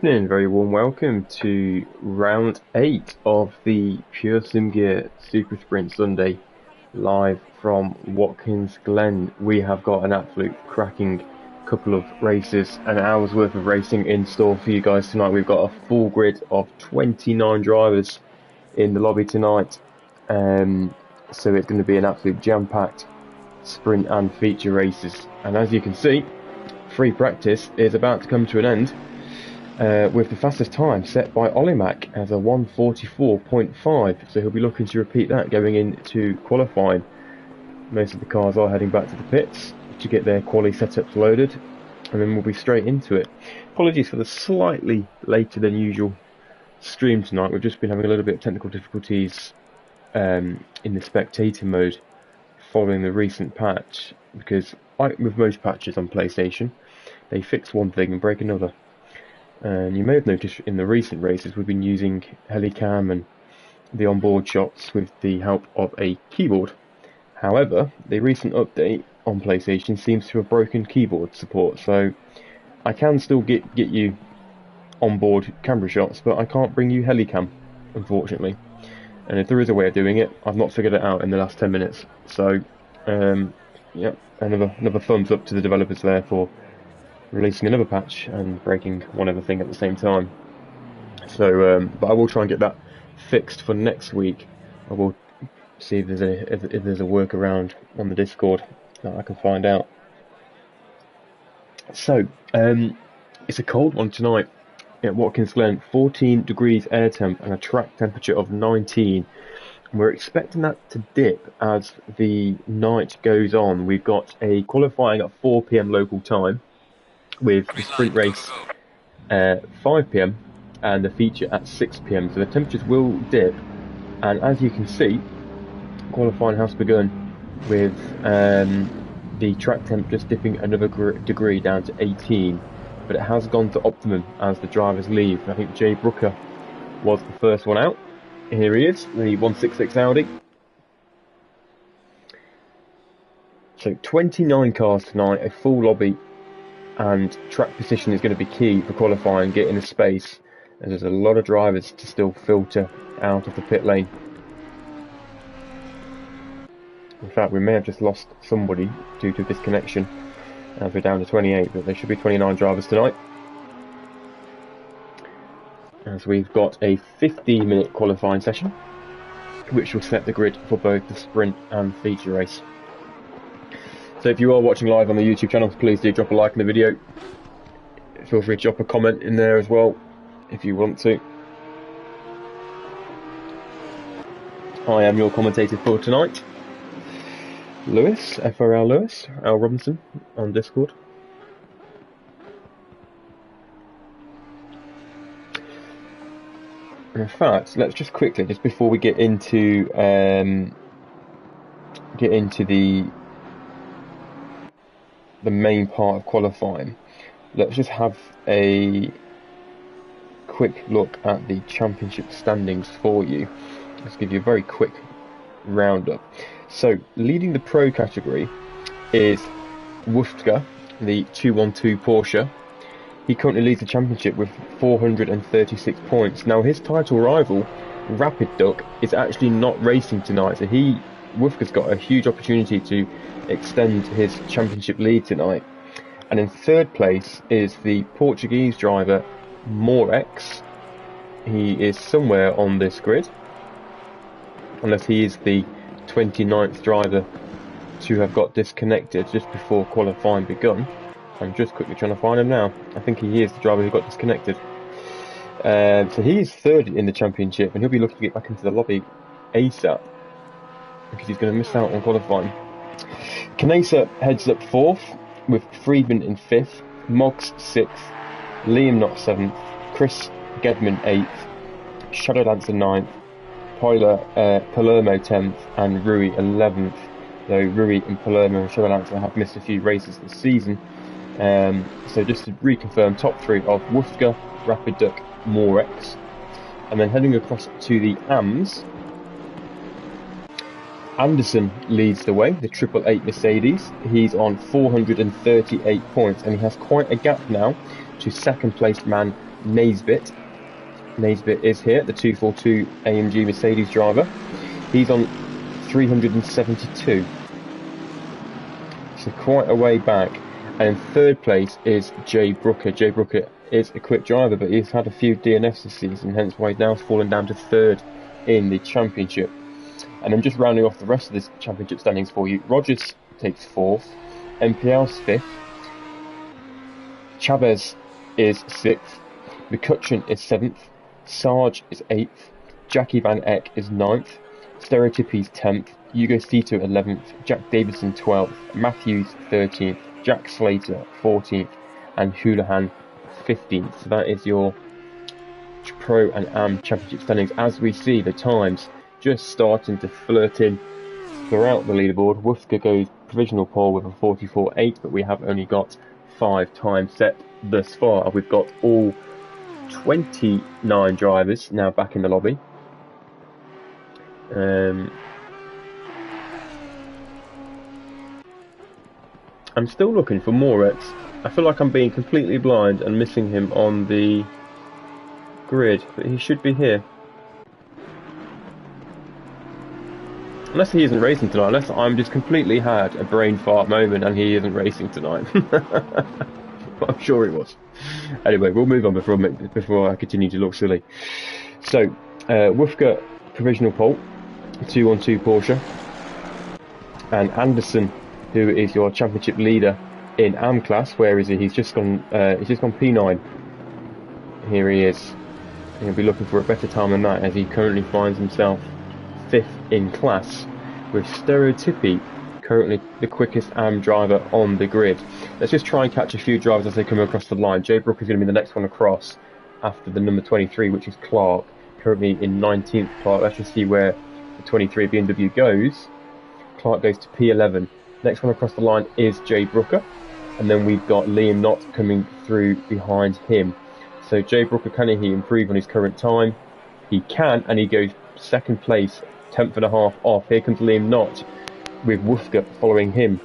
Very warm welcome to round 8 of the PureSimGear Super Sprint Sunday, live from Watkins Glen. We have got an absolute cracking couple of races, an hour's worth of racing in store for you guys tonight. We've got a full grid of 29 drivers in the lobby tonight, so it's going to be an absolute jam-packed sprint and feature races. And as you can see, free practice is about to come to an end. With the fastest time set by FRLACC as a 1:44.5, so he'll be looking to repeat that going into qualifying. Most of the cars are heading back to the pits to get their quali setups loaded, and then we'll be straight into it. Apologies for the slightly later than usual stream tonight. We've just been having a little bit of technical difficulties in the spectator mode following the recent patch, because with most patches on PlayStation, they fix one thing and break another. And you may have noticed in the recent races we've been using Helicam and the onboard shots with the help of a keyboard. However, the recent update on PlayStation seems to have broken keyboard support, so I can still get you onboard camera shots, but I can't bring you Helicam, unfortunately. And if there is a way of doing it, I've not figured it out in the last 10 minutes. So, yeah, another thumbs up to the developers there for releasing another patch and breaking one other thing at the same time. So, but I will try and get that fixed for next week. I will see if there's a workaround on the Discord that I can find out. So, it's a cold one tonight at Watkins Glen. 14 degrees air temp and a track temperature of 19. And we're expecting that to dip as the night goes on. We've got a qualifying at 4 PM local time, with the sprint race 5 PM and the feature at 6 PM, so the temperatures will dip. And as you can see, qualifying has begun with the track temp just dipping another degree down to 18, but it has gone to optimum as the drivers leave. I think Jay Brooker was the first one out. Here he is, the 166 Audi. So 29 cars tonight, a full lobby, and track position is going to be key for qualifying, getting a space, as there's a lot of drivers to still filter out of the pit lane. In fact, we may have just lost somebody due to disconnection, as we're down to 28, but there should be 29 drivers tonight, as we've got a 15-minute qualifying session, which will set the grid for both the sprint and feature race. So if you are watching live on the YouTube channel, please do drop a like in the video. Feel free to drop a comment in there as well, if you want to. I am your commentator for tonight, Lewis, FRL Lewis, Al Robinson on Discord. In fact, let's just quickly, just before we get into the main part of qualifying, let's just have a quick look at the championship standings for you. Let's give you a very quick roundup. So, leading the pro category is Wolfgang, the 212 Porsche. He currently leads the championship with 436 points. Now, his title rival, Rapid Duck, is actually not racing tonight, so Wolfgang's got a huge opportunity to extend his championship lead tonight. And in third place is the Portuguese driver Morex. He is somewhere on this grid, unless he is the 29th driver to have got disconnected just before qualifying begun. I'm just quickly trying to find him now. I think he is the driver who got disconnected. So he is third in the championship, and he'll be looking to get back into the lobby ASAP, because he's going to miss out on qualifying. Canesa heads up fourth, with Friedman in fifth, Moggs sixth, Liam Knott seventh, Chris Gedman eighth, Shadow Dancer ninth, Palermo 10th, and Rui 11th. Though Rui and Palermo and Shadow Dancer have missed a few races this season. So just to reconfirm, top three of Wolfgang, Rapid Duck, Morex. And then heading across to the AMS, Anderson leads the way, the 888 Mercedes. He's on 438 points, and he has quite a gap now to second placed man Naisbitt. Naisbitt is here, the 242 AMG Mercedes driver. He's on 372. So quite a way back. And in third place is Jay Brooker. Jay Brooker is a quick driver, but he's had a few DNFs this season, hence why he's now fallen down to third in the championship. And then just rounding off the rest of this championship standings for you, Rogers takes fourth, MPL's fifth, Chavez is sixth, McCutcheon is seventh, Sarge is eighth, Jackie Van Eck is ninth, Stereotypy's 10th, Hugo Cito 11th, Jack Davison 12th, Matthews 13th, Jack Slater 14th, and Houlihan 15th. So that is your Pro and Am Championship standings. As we see the times just starting to flirt in throughout the leaderboard. Wufka goes provisional pole with a 44.8, but we have only got 5 times set thus far. We've got all 29 drivers now back in the lobby. I'm still looking for Moritz. I feel like I'm being completely blind and missing him on the grid, but he should be here. Unless he isn't racing tonight, unless I'm just completely had a brain fart moment and he isn't racing tonight. I'm sure he was. Anyway, we'll move on before I continue to look silly. So, Wufka provisional pole, 212 Porsche, and Anderson, who is your championship leader in AM class. Where is he? He's just gone P9. Here he is. He'll be looking for a better time than that, as he currently finds himself 5th in class, with Stereotypy currently the quickest AM driver on the grid. Let's just try and catch a few drivers as they come across the line. Jay Brooker is going to be the next one across after the number 23, which is Clark, currently in 19th. Clark, let's just see where the 23 BMW goes. Clark goes to P11. Next one across the line is Jay Brooker, and then we've got Liam Knott coming through behind him. So Jay Brooker, can he improve on his current time? He can, and he goes second place, 10th and a half off. Here comes Liam Knott with Wufka following him.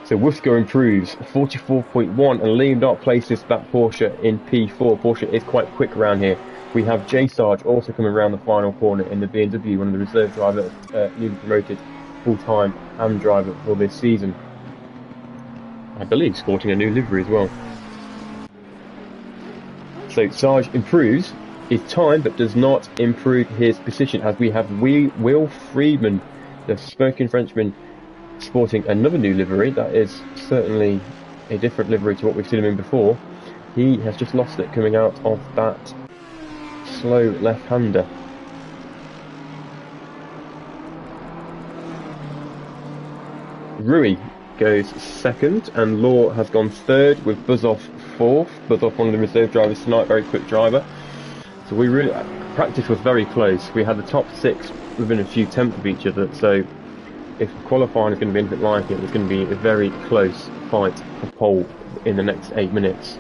So Wufka improves 44.1, and Liam Knott places that Porsche in P4. Porsche is quite quick around here. We have Jay Sarge also coming around the final corner in the BMW, one of the reserve drivers, newly promoted full-time AM driver for this season. I believe sporting a new livery as well. So Sarge improves his time, but does not improve his position, as we have Will Friedman, the smoking Frenchman, sporting another new livery. That is certainly a different livery to what we've seen him in before. He has just lost it coming out of that slow left-hander. Rui goes second, and Law has gone third, with Buzzoff fourth. Buzzoff, one of the reserve drivers tonight, very quick driver. So we really, practice was very close. We had the top 6 within a few tenths of each other, so if qualifying is going to be anything like it, it's going to be a very close fight for pole in the next 8 minutes.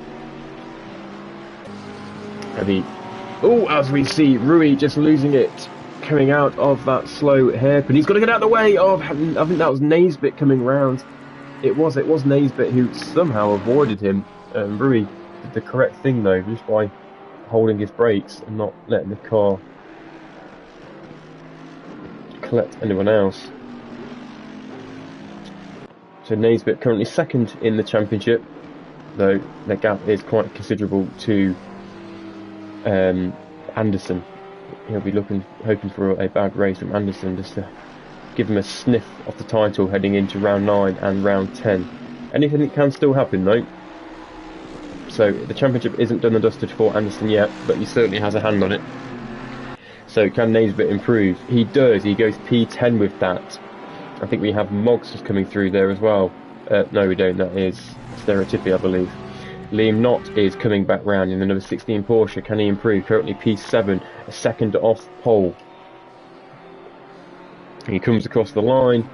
As we see Rui just losing it, coming out of that slow hairpin. He's got to get out of the way of, I think that was Naisbitt coming round. It was Naisbitt who somehow avoided him. Rui did the correct thing though, just by holding his brakes and not letting the car collect anyone else. So Naisbitt currently second in the championship, though the gap is quite considerable to Anderson. He'll be hoping for a bad race from Anderson, just to give him a sniff of the title heading into round 9 and round 10. Anything can still happen though. So the championship isn't done and dusted for Anderson yet, but he certainly has a hand on it. So can Naisbitt improve? He does. He goes P10 with that. I think we have Moggs just coming through there as well. No, we don't. That is Stereotypy, I believe. Liam Knott is coming back round in the number 16 Porsche. Can he improve? Currently P7, a second off pole. He comes across the line,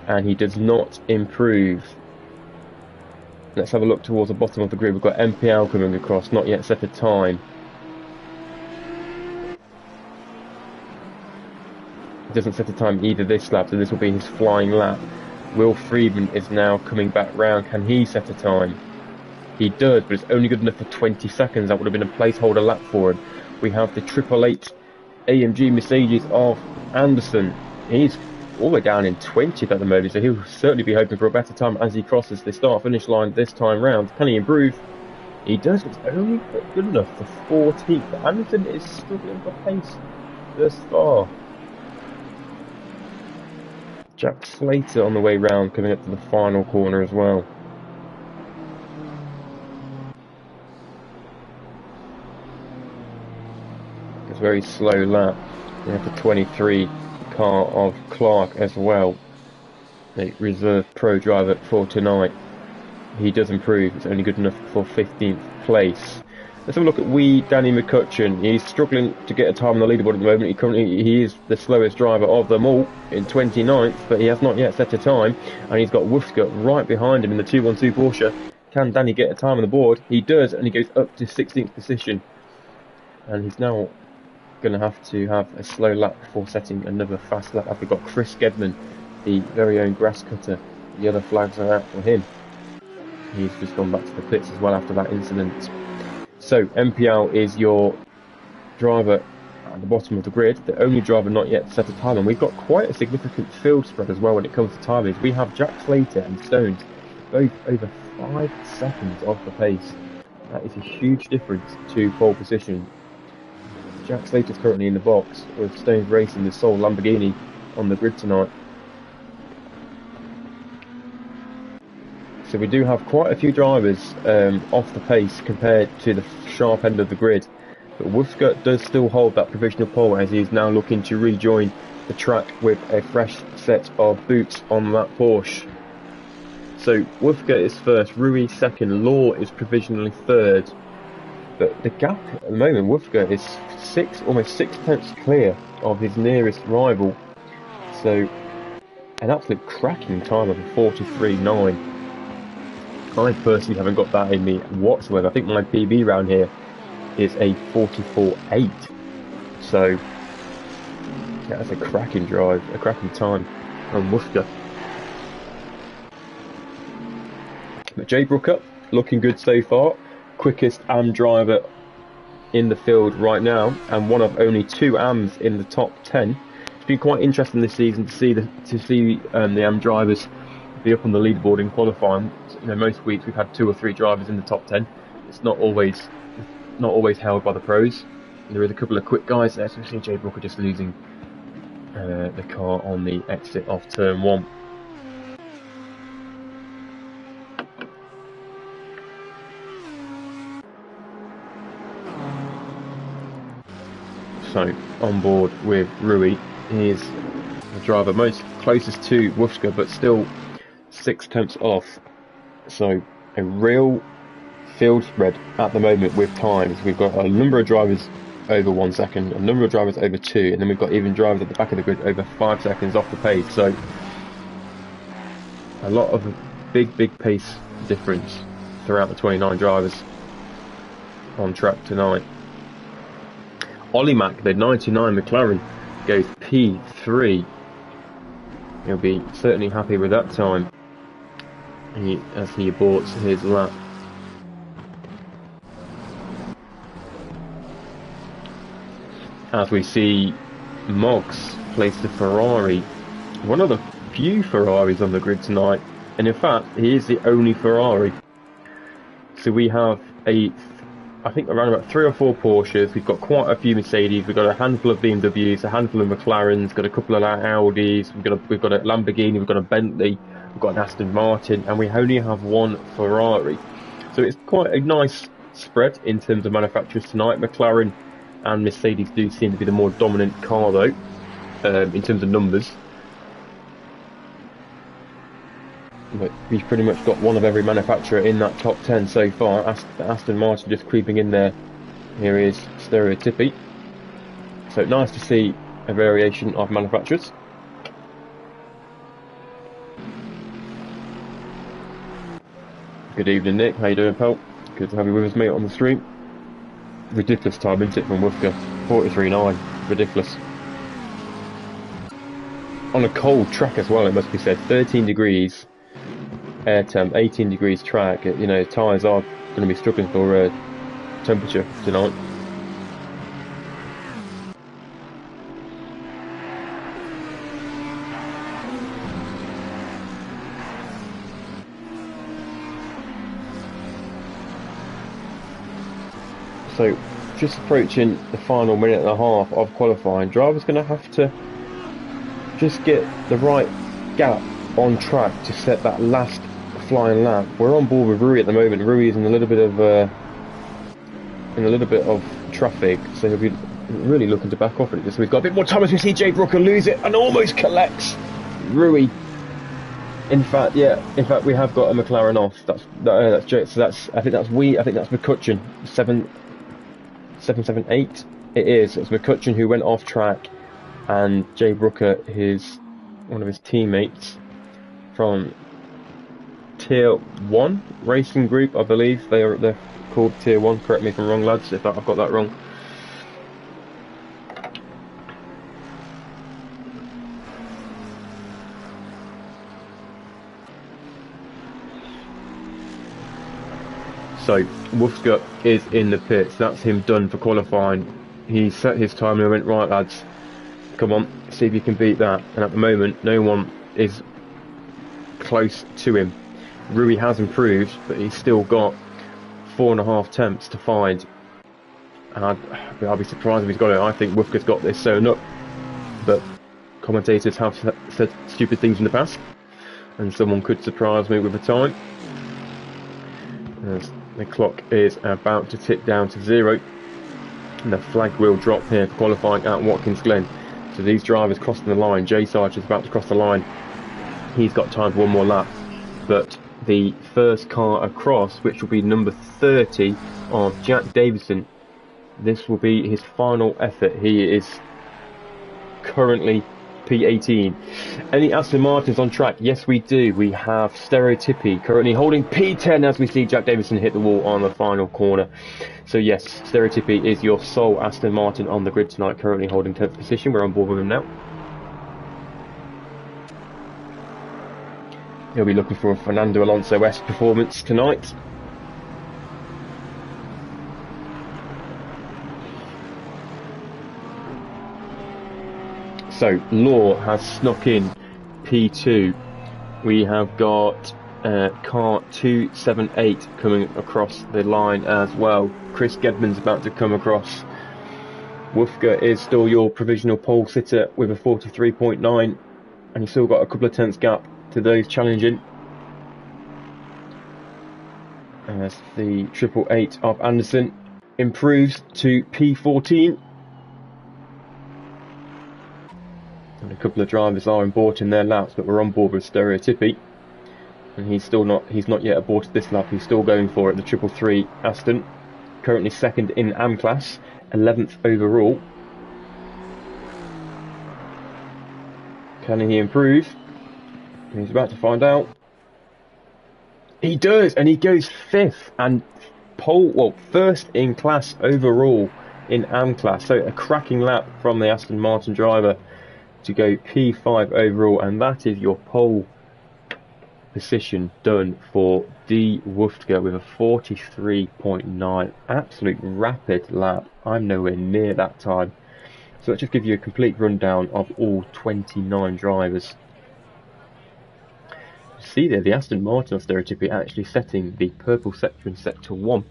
and he does not improve. Let's have a look towards the bottom of the grid. We've got MPL coming across, not yet set a time. He doesn't set a time either this lap, so this will be his flying lap. Will Friedman is now coming back round. Can he set a time? He does, but it's only good enough for 20 seconds. That would have been a placeholder lap for him. We have the 888 AMG Mercedes of Anderson. He's all the way down in 20th at the moment, so he'll certainly be hoping for a better time as he crosses the start-finish line this time round. Can he improve? He does, but it's only good enough for 14th. Anderson is struggling for pace thus far. Jack Slater on the way round, coming up to the final corner as well. It's a very slow lap. We have the 23 car of Clark as well, a reserve pro driver for tonight. He does improve. It's only good enough for 15th place. Let's have a look at Danny McCutcheon. He's struggling to get a time on the leaderboard at the moment. He is the slowest driver of them all in 29th, but he has not yet set a time, and he's got Wolfsgott right behind him in the 212 Porsche. Can Danny get a time on the board? He does, and he goes up to 16th position, and he's now going to have a slow lap before setting another fast lap. We've got Chris Gedman, the very own grass cutter. The other flags are out for him. He's just gone back to the pits as well after that incident. So MPL is your driver at the bottom of the grid, the only driver not yet set a time, and we've got quite a significant field spread as well when it comes to timings. We have Jack Slater and Stones both over 5 seconds off the pace. That is a huge difference to pole position. Jack Slater's currently in the box, with Stones racing the sole Lamborghini on the grid tonight. So we do have quite a few drivers off the pace compared to the sharp end of the grid. But Wolfsgott does still hold that provisional pole as he is now looking to rejoin the track with a fresh set of boots on that Porsche. So Wolfsgott is first, Rui second, Law is provisionally third. But the gap at the moment, Wolfsgott is almost 6 tenths clear of his nearest rival. So an absolute cracking time of a 43.9. I personally haven't got that in me whatsoever. I think my PB round here is a 44.8. So yeah, that's a cracking drive, a cracking time on Wolfsgott. But Jay Brooker looking good so far. Quickest AM driver in the field right now, and one of only 2 AMs in the top 10. It's been quite interesting this season to see the AM drivers be up on the leaderboard in qualifying. You know, most weeks we've had 2 or 3 drivers in the top 10. It's not always held by the pros. There is a couple of quick guys there, especially Jay Brooker just losing the car on the exit off turn 1. So on board with Rui, he is the driver most closest to Wolfsgott, but still 6 tenths off. So a real field spread at the moment with times. We've got a number of drivers over 1 second, a number of drivers over 2, and then we've got even drivers at the back of the grid over 5 seconds off the pace. So a lot of big pace difference throughout the 29 drivers on track tonight. Ollie Mack, the 99 McLaren, goes P3. He'll be certainly happy with that time as he aborts his lap. As we see Moggs place the Ferrari, one of the few Ferraris on the grid tonight, and in fact he is the only Ferrari. So we have I think around about 3 or 4 Porsches, we've got quite a few Mercedes, we've got a handful of BMWs, a handful of McLarens, got a couple of Audis, we've got a Lamborghini, we've got a Bentley, we've got an Aston Martin, and we only have 1 Ferrari. So it's quite a nice spread in terms of manufacturers tonight. McLaren and Mercedes do seem to be the more dominant car though, in terms of numbers. But we've pretty much got one of every manufacturer in that top 10 so far. Aston Martin just creeping in there. Here is Stereotypy. So nice to see a variation of manufacturers. Good evening, Nick. How you doing, pal? Good to have you with us, mate, on the stream. Ridiculous time, isn't it, from Wolfsgott? 43.9. Ridiculous. On a cold track as well, it must be said. 13 degrees. Air temp, 18 degrees track. You know, tyres are going to be struggling for temperature tonight. So, just approaching the final minute and a half of qualifying, driver's going to have to just get the right gap on track to set that last flying lap. We're on board with Rui at the moment. Rui is in a little bit of traffic, so he'll be really looking to back off it. So we've got a bit more time as we see Jay Brooker lose it and almost collects Rui. In fact, we have got a McLaren off. That's Jay. So I think that's McCutcheon 778. It is. It's McCutcheon who went off track, and Jay Brooker, one of his teammates from Tier 1 Racing Group, I believe they're called Tier 1. Correct me if I'm wrong, lads, if I've got that wrong. So Wolfsgut is in the pits. That's him done for qualifying. He set his time and he went, right lads, come on, see if you can beat that. And at the moment, no one is close to him. Rui has improved, but he's still got 4.5 temps to find. And I'll be surprised if he's got it. I think Wolfgut's got this sewn up. But commentators have said stupid things in the past, and someone could surprise me with a time. As the clock is about to tick down to 0, and the flag will drop here for qualifying at Watkins Glen. So these drivers crossing the line. Jay Sarge is about to cross the line. He's got time for one more lap, but the first car across, which will be number 30 of Jack Davison, this will be his final effort. He is currently P18. Any Aston Martins on track? Yes, we do. We have Stereotypy currently holding P10 as we see Jack Davison hit the wall on the final corner. So yes, Stereotypy is your sole Aston Martin on the grid tonight, currently holding 10th position. We're on board with him now. He'll be looking for a Fernando Alonso-esque performance tonight. So, Law has snuck in P2. We have got car 278 coming across the line as well. Chris Gedman's about to come across. Wolfger is still your provisional pole sitter with a 43.9, and he's still got a couple of tenths gap to those challenging. As the 888 of Anderson improves to P14. And a couple of drivers are aborting their laps, but we're on board with Stereotypy. And he's not yet aborted this lap. He's still going for it. The 333 Aston, currently second in AM class, 11th overall. Can he improve? He's about to find out. He does, and he goes 5th and first in class overall in AM class. So a cracking lap from the Aston Martin driver to go P5 overall, and that is your pole position done for D. Wolfger with a 43.9. Absolute rapid lap. I'm nowhere near that time. So let's just give you a complete rundown of all 29 drivers. See there, the Aston Martin Stereotypy actually setting the purple sector in sector 1.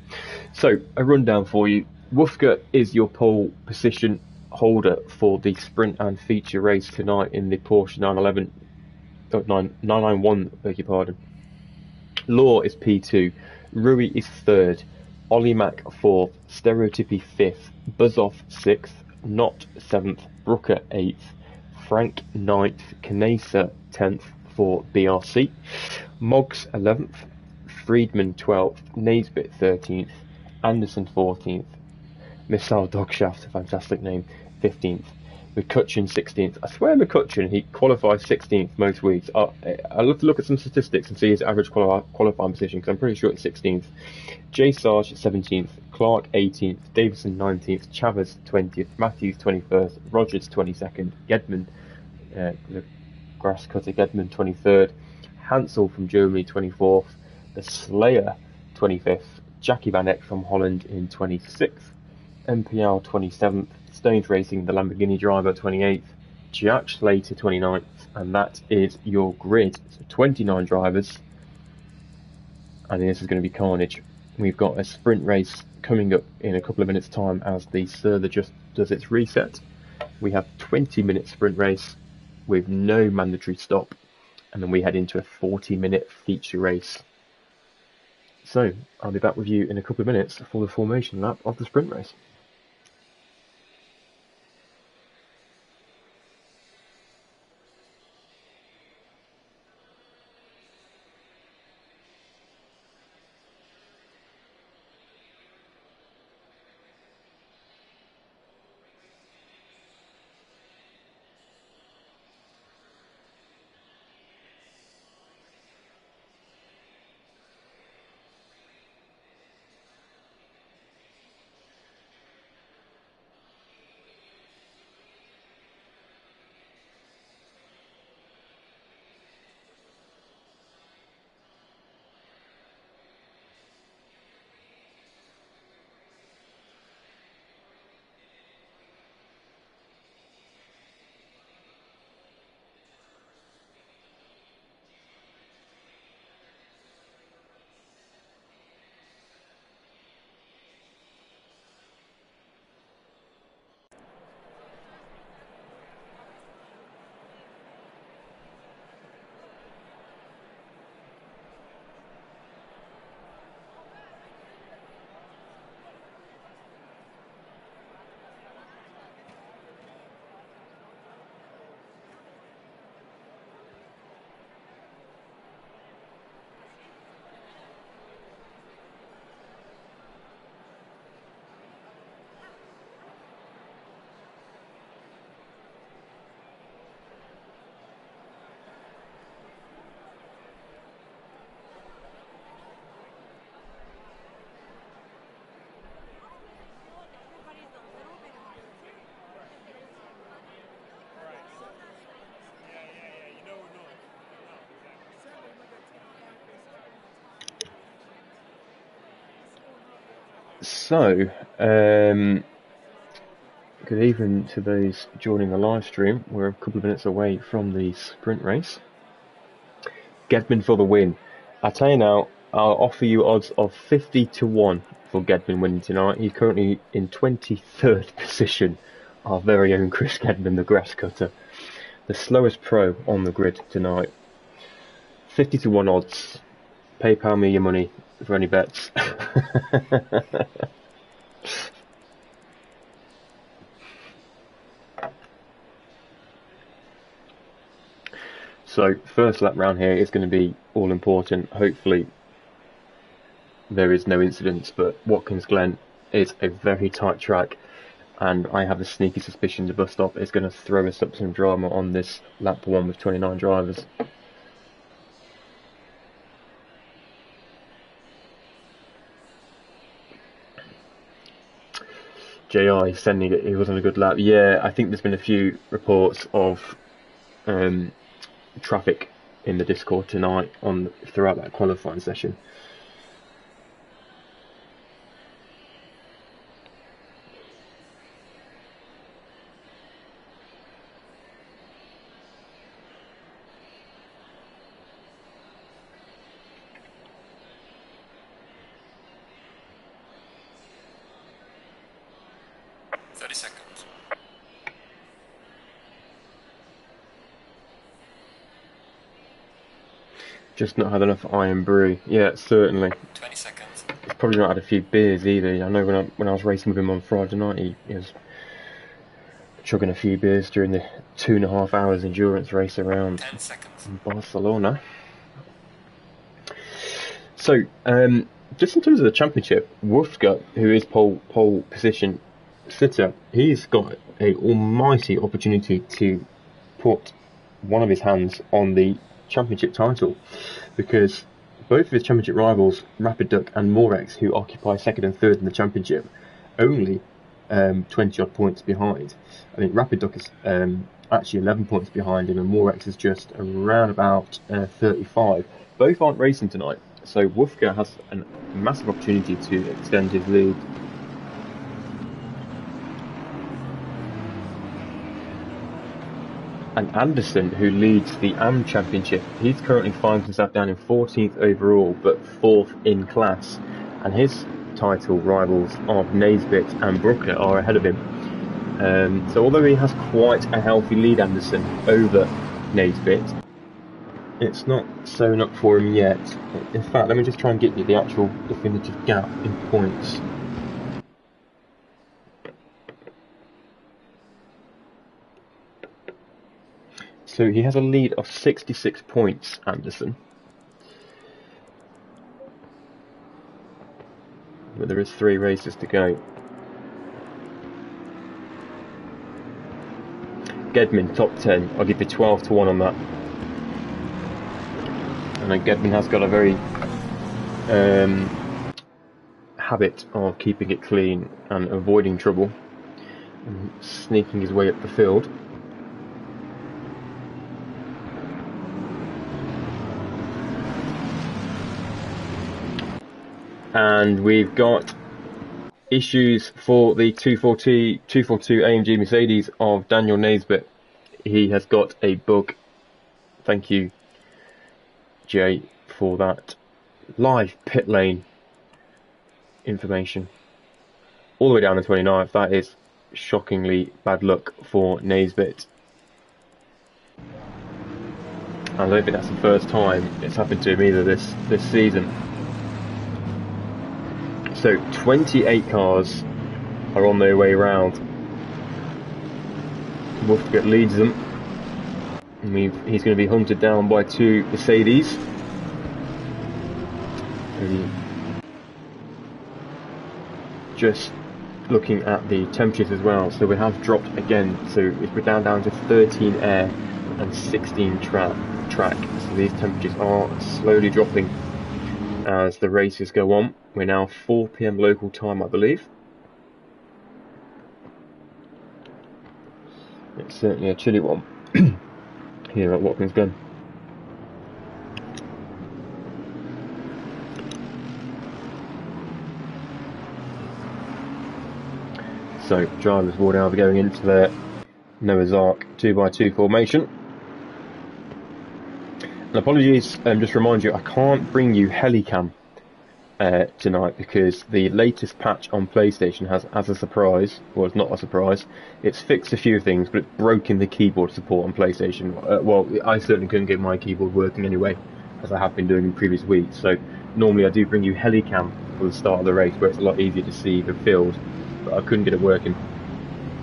So a rundown for you. Wolfger is your pole position holder for the sprint and feature race tonight in the Porsche 991, beg your pardon. Law is P2, Rui is 3rd, Ollie Mack 4th, Stereotypy 5th, Buzzoff 6th, Knott 7th, Brooker 8th, Frank 9th, Canesa 10th for BRC, Moggs 11th, Friedman 12th, Naisbitt 13th, Anderson 14th, Missile Dogshaft, a fantastic name, 15th, McCutcheon 16th. I swear McCutcheon, he qualifies 16th most weeks. I'll have to look at some statistics and see his average qualifying position, because I'm pretty sure it's 16th. J. Sarge 17th, Clark 18th, Davison 19th, Chavez 20th, Matthews 21st, Rogers 22nd, Gedman, the grass cutter Gedman 23rd, Hansel from Germany 24th, the Slayer 25th, Jackie Van Eck from Holland in 26th, MPL 27th, Stones Racing, the Lamborghini driver, 28th, Jack Slater 29th, and that is your grid. So 29 drivers, and this is going to be carnage. We've got a sprint race coming up in a couple of minutes' time as the server just does its reset. We have 20-minute sprint race with no mandatory stop, and then we head into a 40-minute feature race. So I'll be back with you in a couple of minutes for the formation lap of the sprint race. So, good evening to those joining the live stream. We're a couple of minutes away from the sprint race. Gedman for the win. I tell you now, I'll offer you odds of 50 to 1 for Gedman winning tonight. He's currently in 23rd position. Our very own Chris Gedman, the grass cutter. The slowest pro on the grid tonight. 50 to 1 odds. PayPal me your money for any bets. So, first lap round here is going to be all important. Hopefully there is no incidents, but Watkins Glen is a very tight track, and I have a sneaky suspicion the bus stop is going to throw us up some drama on this lap 1 with 29 drivers. JI sending it, he wasn't a good lap. Yeah, I think there's been a few reports of traffic in the Discord tonight throughout that qualifying session. Just not had enough iron brew. Yeah, certainly. 20 seconds. He's probably not had a few beers either. I know when I was racing with him on Friday night, he was chugging a few beers during the 2.5 hours endurance race around 10 seconds. Barcelona. So, just in terms of the championship, Wolfsgut, who is pole position sitter, he's got a almighty opportunity to put one of his hands on the championship title, because both of his championship rivals, Rapid Duck and Morex, who occupy second and third in the championship, only 20 odd points behind. I think Rapid Duck is actually 11 points behind him, and Morex is just around about 35. Both aren't racing tonight, So Woofka has a massive opportunity to extend his lead. And Anderson, who leads the AM Championship, he's currently finds himself down in 14th overall, but 4th in class. And his title rivals of Naisbitt and Brooker are ahead of him. So although he has quite a healthy lead, Anderson, over Naisbitt, it's not sewn up for him yet. In fact, let me just try and get you the actual definitive gap in points. So he has a lead of 66 points, Anderson. But there is 3 races to go. Gedmin, top 10. I'll give you 12 to 1 on that. And then Gedmin has got a very habit of keeping it clean and avoiding trouble and sneaking his way up the field. And we've got issues for the 242 AMG Mercedes of Daniel Naisbitt. He has got a bug. Thank you, Jay, for that live pit lane information. All the way down to 29th. That is shockingly bad luck for Naisbitt. I don't think that's the first time it's happened to him either this season. So 28 cars are on their way round. Woofka leads them. And he's going to be hunted down by 2 Mercedes. And just looking at the temperatures as well, so we have dropped again. So we're down to 13 air and 16 track. So these temperatures are slowly dropping as the races go on. We're now 4 PM local time, I believe. It's certainly a chilly one here at Watkins Glen. So drivers will now be going into their Noah's Ark 2x2 formation. And apologies, just remind you, I can't bring you Helicam tonight because the latest patch on PlayStation has, as a surprise, well, it's not a surprise, it's fixed a few things, but it's broken the keyboard support on PlayStation. Well, I certainly couldn't get my keyboard working anyway, as I have been doing in previous weeks. So normally I do bring you Helicam for the start of the race, where it's a lot easier to see the field, but I couldn't get it working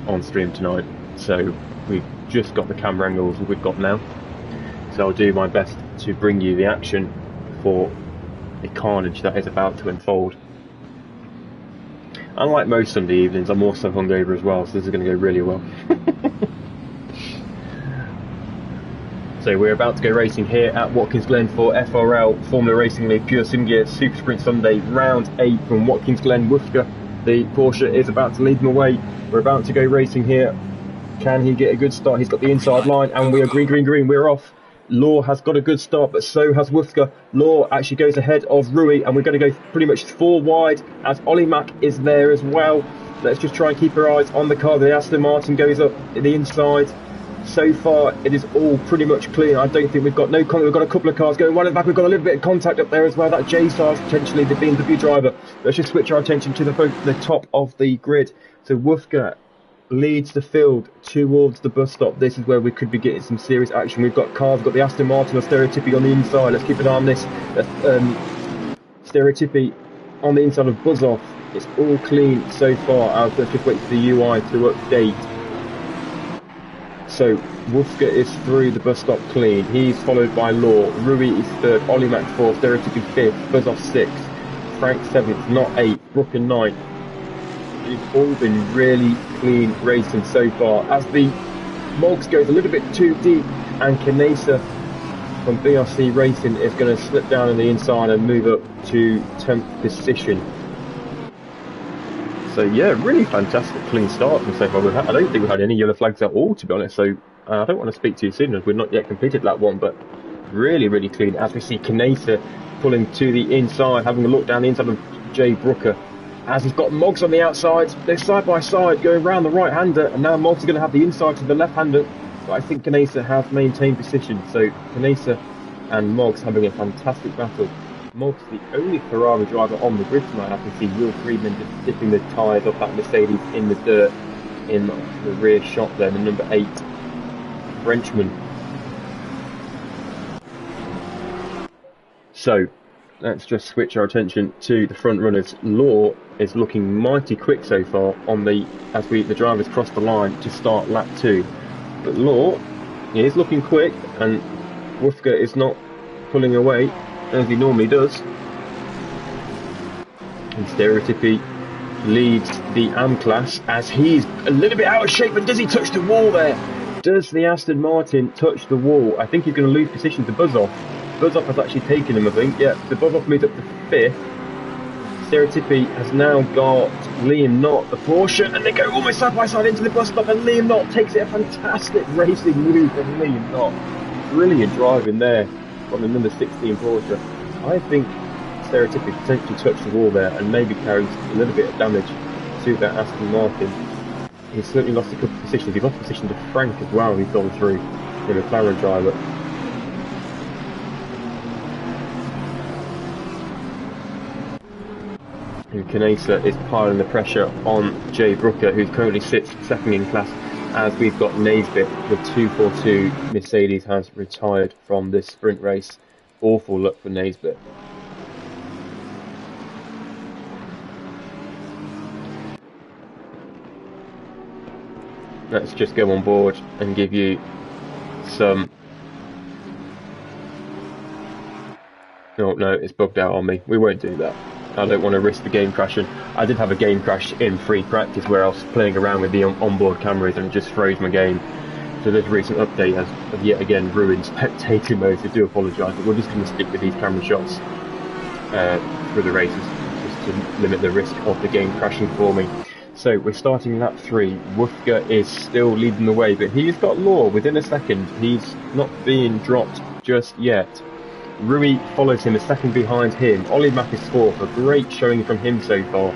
on stream tonight. So we've just got the camera angles we've got now. So I'll do my best to bring you the action for the carnage that is about to unfold. Unlike most Sunday evenings, I'm also hungover as well, so this is going to go really well. So we're about to go racing here at Watkins Glen for FRL Formula Racing League PureSimGear Super Sprint Sunday Round 8 from Watkins Glen. Woofka, the Porsche, is about to lead them away. We're about to go racing here. Can he get a good start? He's got the inside line, and we are green. We're off. Law has got a good start, but so has Woofka. Law actually goes ahead of Rui, and we're going to go pretty much 4 wide as FRLACC is there as well. Let's just try and keep our eyes on the car. The Aston Martin goes up the inside. So far, it is all pretty much clean. I don't think we've got no contact. We've got a couple of cars going one at the back. We've got a little bit of contact up there as well. That J-Star is potentially the BMW driver. Let's just switch our attention to the top of the grid. So Woofka leads the field towards the bus stop. This is where we could be getting some serious action. We've got cars, we've got the Aston Martin or Stereotypy on the inside. Let's keep an eye on this. Stereotypy on the inside of Buzz Off. It's all clean so far. Let's just wait for the UI to update. So Woofka is through the bus stop clean. He's followed by Law. Rui is 3rd, FRLACC 4th, Stereotypy 5th, Buzz Off 6th, Frank 7th, not 8th, Brooker 9th. It's all been really clean racing so far. As the Mogs goes a little bit too deep, and Kanesa from BRC Racing is going to slip down on the inside and move up to 10th position. So yeah, really fantastic clean start from so far. I don't think we've had any yellow flags at all, to be honest. So I don't want to speak too soon as we've not yet completed lap 1, but really, really clean, as we see Kanesa pulling to the inside, having a look down the inside of Jay Brooker, as he's got Moggs on the outside. They're side by side going round the right-hander, and now Moggs is going to have the inside to the left-hander, but I think Kanesa has maintained position. So Kanesa and Moggs having a fantastic battle. Moggs, the only Ferrari driver on the grid tonight. I can see Will Friedman just dipping the tyres off that Mercedes in the dirt in the rear shot there, the number 8 Frenchman. So let's just switch our attention to the front runners. Law is looking mighty quick so far on the drivers cross the line to start lap 2. But Law is looking quick, and Woofka is not pulling away as he normally does. And Stereotypy leads the AM class as he's a little bit out of shape. And does he touch the wall there? Does the Aston Martin touch the wall? I think he's going to lose position to Buzz-Off. Buzz-Off has actually taken him, I think. Yeah, so Buzz-Off moves up to 5th. Stereotypy has now got Liam Knott, the Porsche, and they go almost side by side into the bus stop, and Liam Knott takes it. A fantastic racing move from Liam Knott. Brilliant driving there from the number 16 Porsche. I think Stereotypy potentially touched the wall there and maybe carries a little bit of damage to that Aston Martin. He's certainly lost a couple of positions. He lost position to Frank as well, who's gone through, the McLaren driver. And Kanesa is piling the pressure on Jay Brooker, who currently sits second in class, as we've got Naisbitt. The 242 Mercedes has retired from this sprint race. Awful luck for Naisbitt. Let's just go on board and give you some... Oh no, it's bugged out on me. We won't do that. I don't want to risk the game crashing. I did have a game crash in free practice where I was playing around with the onboard cameras and it just froze my game. So this recent update has yet again ruined spectator mode, so I do apologise, but we're just going to stick with these camera shots through the races, just to limit the risk of the game crashing for me. So we're starting lap 3. Woofka is still leading the way, but he's got Law within a second. He's not being dropped just yet. Rui follows him a second behind him. Ollie Mack is 4th, a great showing from him so far.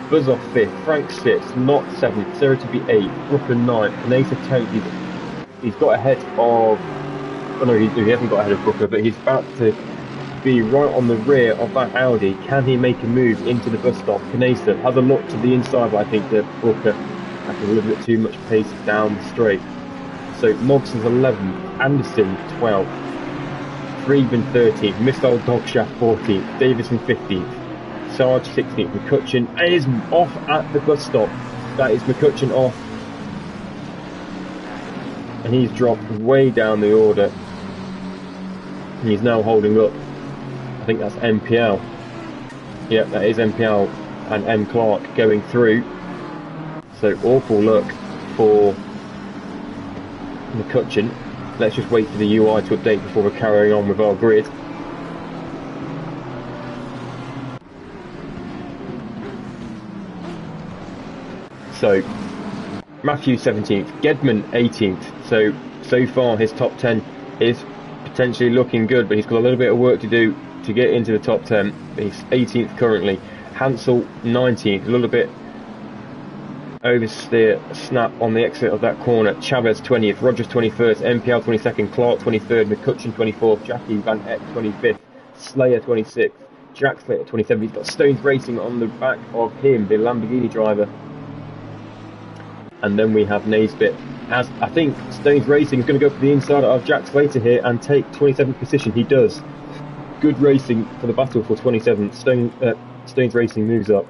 Buzz-Off 5th, Frank 6th, Knott 7th, Stereotypy 8th, Brooker 9th, Kanesa 10th. He's got ahead of... Oh no, he hasn't got ahead of Brooker, but he's about to be right on the rear of that Audi. Can he make a move into the bus stop? Kanesa has a look to the inside, but I think that Brooker has a little bit too much pace down the straight. So Moggs is 11th, Anderson 12th, Friedman 13th, Missile Dogshaft 14th, Davison 15th, Sarge 16th, McCutcheon is off at the bus stop. That is McCutcheon off. And he's dropped way down the order. And he's now holding up. I think that's MPL. Yep, that is MPL and M. Clark going through. So awful luck for McCutcheon. Let's just wait for the UI to update before we're carrying on with our grid. So, Matthew 17th, Gedman 18th. So far his top 10 is potentially looking good, but he's got a little bit of work to do to get into the top 10. He's 18th currently. Hansel 19th, a little bit oversteer snap on the exit of that corner. Chavez 20th, Rogers 21st, MPL 22nd, Clark 23rd, McCutcheon 24th, Jackie Van Eck 25th, Slayer 26th, Jack Slater 27th. He's got Stones Racing on the back of him, the Lamborghini driver. And then we have Naisbitt, as I think Stones Racing is going to go for the inside of Jack Slater here and take 27th position. He does. Good racing for the battle for 27th. Stones Racing moves up.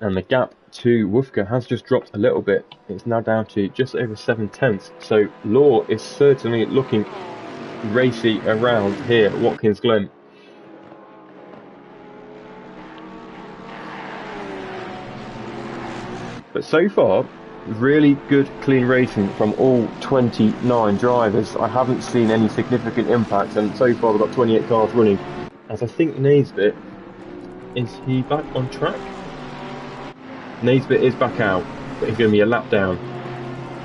And the gap to Woofka has just dropped a little bit. It's now down to just over 7/10. So Law is certainly looking racy around here at Watkins Glen. But so far, really good clean racing from all 29 drivers. I haven't seen any significant impact, and so far we've got 28 cars running. As I think Naisbitt, is he back on track? Naisbitt is back out, but he's going to be a lap down.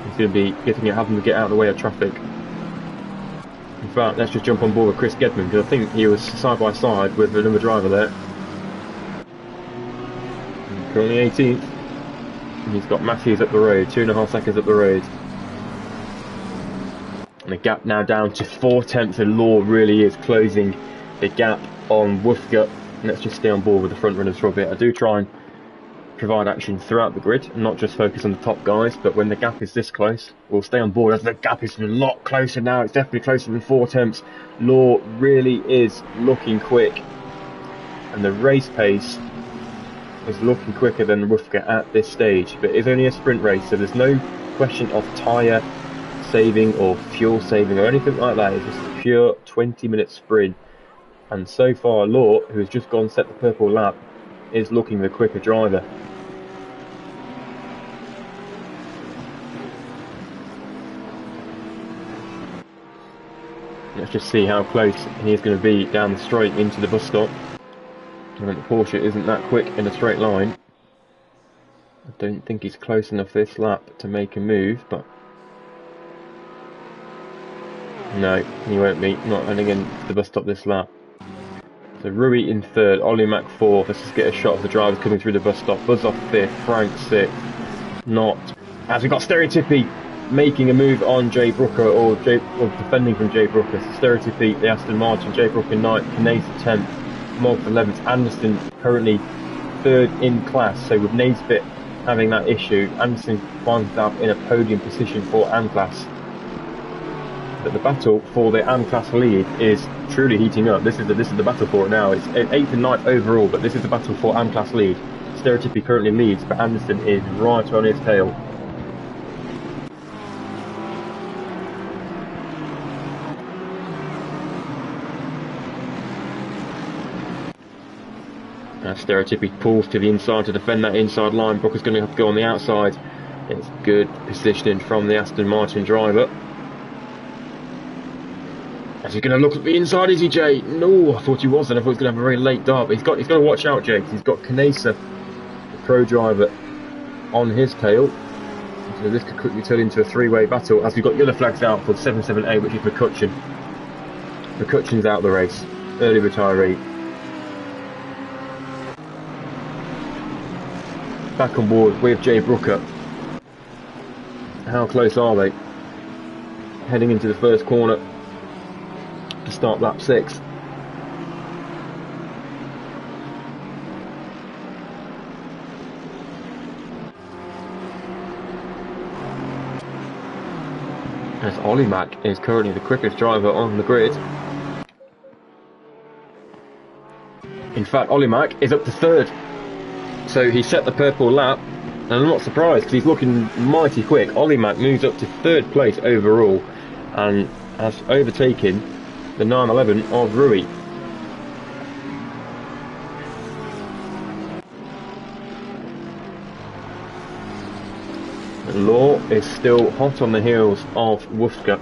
He's going to be having to get out of the way of traffic. In fact, let's just jump on board with Chris Gedman, because I think he was side by side with another driver there. Currently 18th. And he's got Matthews up the road, 2.5 seconds up the road. And the gap now down to 4/10, and Law really is closing the gap on Woofka. Let's just stay on board with the front runners for a bit. I do try and provide action throughout the grid and not just focus on the top guys, but when the gap is this close, we'll stay on board as the gap is a lot closer now. It's definitely closer than 4/10. Law really is looking quick, and the race pace is looking quicker than Woofka at this stage, but it's only a sprint race, so there's no question of tyre saving or fuel saving or anything like that. It's just a pure 20-minute sprint, and so far Law, who has just gone set the purple lap, is looking the quicker driver. Let's just see how close he is going to be down the straight into the bus stop. I mean, the Porsche isn't that quick in a straight line. I don't think he's close enough this lap to make a move, but no, he won't be. Not heading into the bus stop this lap. So Rui in third, Ollie Mack fourth. Let's just get a shot of the drivers coming through the bus stop. Buzz off fifth, Frank sixth. Not as we got Stereotypy making a move on Jay Brooker, or defending from Jay Brooker. So Stereotypy, the Aston Martin, Jay Brooker ninth, Canese 10th, Mogg 11th, Anderson currently third in class. So with Naisbitt having that issue, Anderson finds himself in a podium position for AMClass. But the battle for the AMClass lead is truly heating up. This is the battle for it now. It's 8th and 9th overall, but this is the battle for AMClass lead. Stereotypy currently leads, but Anderson is right on his tail. Stereotypy pulls to the inside to defend that inside line. Brooker's going to have to go on the outside. It's good positioning from the Aston Martin driver. Is he going to look at the inside, is he, Jay? No, I thought he wasn't. I thought he was going to have a very late dart. But he's got to watch out, Jay. He's got Canesa, the pro driver, on his tail. So this could quickly turn into a three-way battle as we've got yellow flags out for 778, which is McCutcheon. McCutcheon's out of the race. Early retiree. Back on board with Jay Brooker. How close are they? Heading into the first corner to start lap 6. As Ollie Mack is currently the quickest driver on the grid. In fact, Ollie Mack is up to third. So he set the purple lap, and I'm not surprised because he's looking mighty quick. Ollie Mack moves up to third place overall and has overtaken the 911 of Rui. Law is still hot on the heels of Woofka.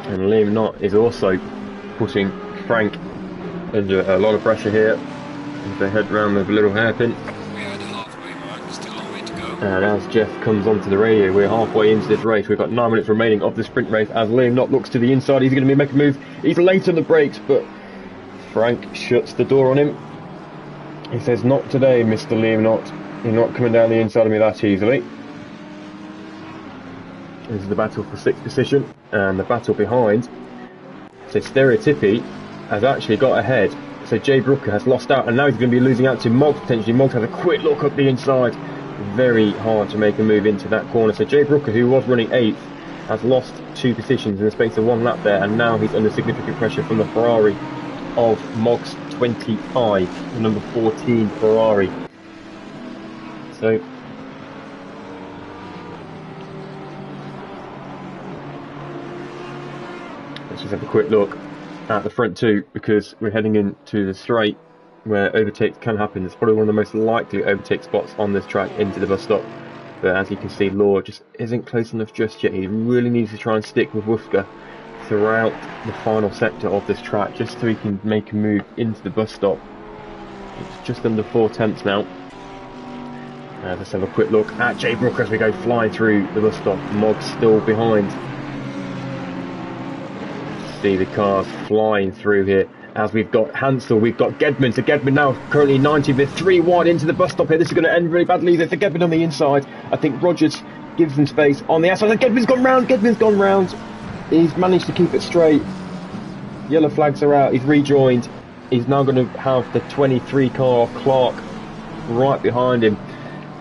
And Liam Knott is also putting Frank under a lot of pressure here as they head round with a little hairpin. We're at the halfway mark, still a long way to go. And as Jeff comes onto the radio, we're halfway into this race. We've got 9 minutes remaining of the sprint race as Liam Knott looks to the inside. He's going to be making a move. He's late on the brakes, but Frank shuts the door on him. He says, "Not today, Mr. Liam Knott. You're not coming down the inside of me that easily." This is the battle for 6th position, and the battle behind. So Stereotypy has actually got ahead. So Jay Brooker has lost out, and now he's going to be losing out to Mogg potentially. Mogg has a quick look up the inside. Very hard to make a move into that corner. So Jay Brooker, who was running 8th, has lost 2 positions in the space of 1 lap there, and now he's under significant pressure from the Ferrari of Mogg's 25, the number 14 Ferrari. So let's just have a quick look at the front two, because we're heading into the straight where overtakes can happen. It's probably one of the most likely overtake spots on this track into the bus stop. But as you can see, Law just isn't close enough just yet. He really needs to try and stick with Woofka throughout the final sector of this track, just so he can make a move into the bus stop. It's just under 4/10 now. Let's have a quick look at Jay Brooker as we go flying through the bus stop. Mog's still behind. See the cars flying through here as we've got Hansel, we've got Gedman. So Gedman now currently 90 with 3 wide into the bus stop here. This is going to end really badly for Gedman on the inside. I think Rogers gives them space on the outside. And Gedman's gone round. He's managed to keep it straight. Yellow flags are out. He's rejoined. He's now going to have the 23 car Clark right behind him.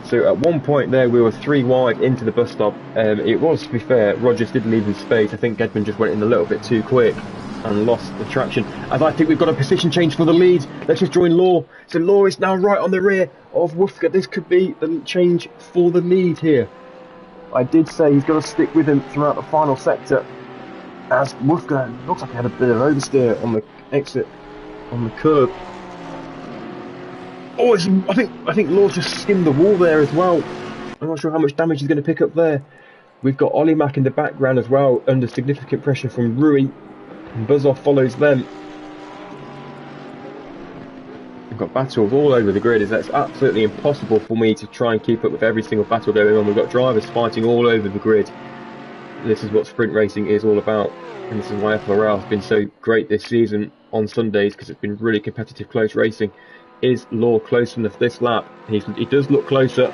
So at one point there we were 3 wide into the bus stop. It was, to be fair, Rogers did leave him space. I think Gedman just went in a little bit too quick and lost the traction. As I think we've got a position change for the lead. Let's just join Law. So Law is now right on the rear of Woofka. This could be the change for the lead here. I did say he's got to stick with him throughout the final sector. As Woofka looks like he had a bit of oversteer on the exit on the curb. Oh, I think Law just skimmed the wall there as well. I'm not sure how much damage he's going to pick up there. We've got FRLACC in the background as well, under significant pressure from Rui. And Buzzoff follows them. We've got battles all over the grid. It's absolutely impossible for me to try and keep up with every single battle going on. We've got drivers fighting all over the grid. This is what sprint racing is all about. And this is why FRL has been so great this season on Sundays, because it's been really competitive, close racing. Is Law close enough this lap? He does look closer,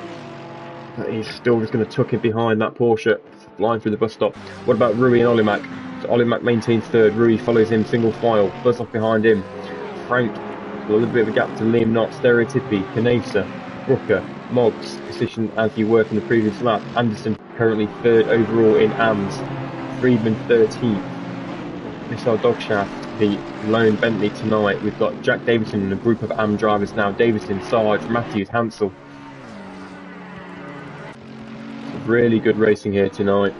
but he's still just going to tuck in behind that Porsche flying through the bus stop. What about Rui and FRLACC? So FRLACC maintains third, Rui follows him single file, Buzzoff behind him. Frank, a little bit of a gap to Liam Knott, Stereotypy, Canesa, Brooker, Moggs, position as you were from the previous lap. Anderson currently third overall in AMS, Friedman 13th. Missile Dogshaft, the lone Bentley tonight. We've got Jack Davison and a group of AM drivers now. Davison, Sarge, Matthews, Hansel. Really good racing here tonight.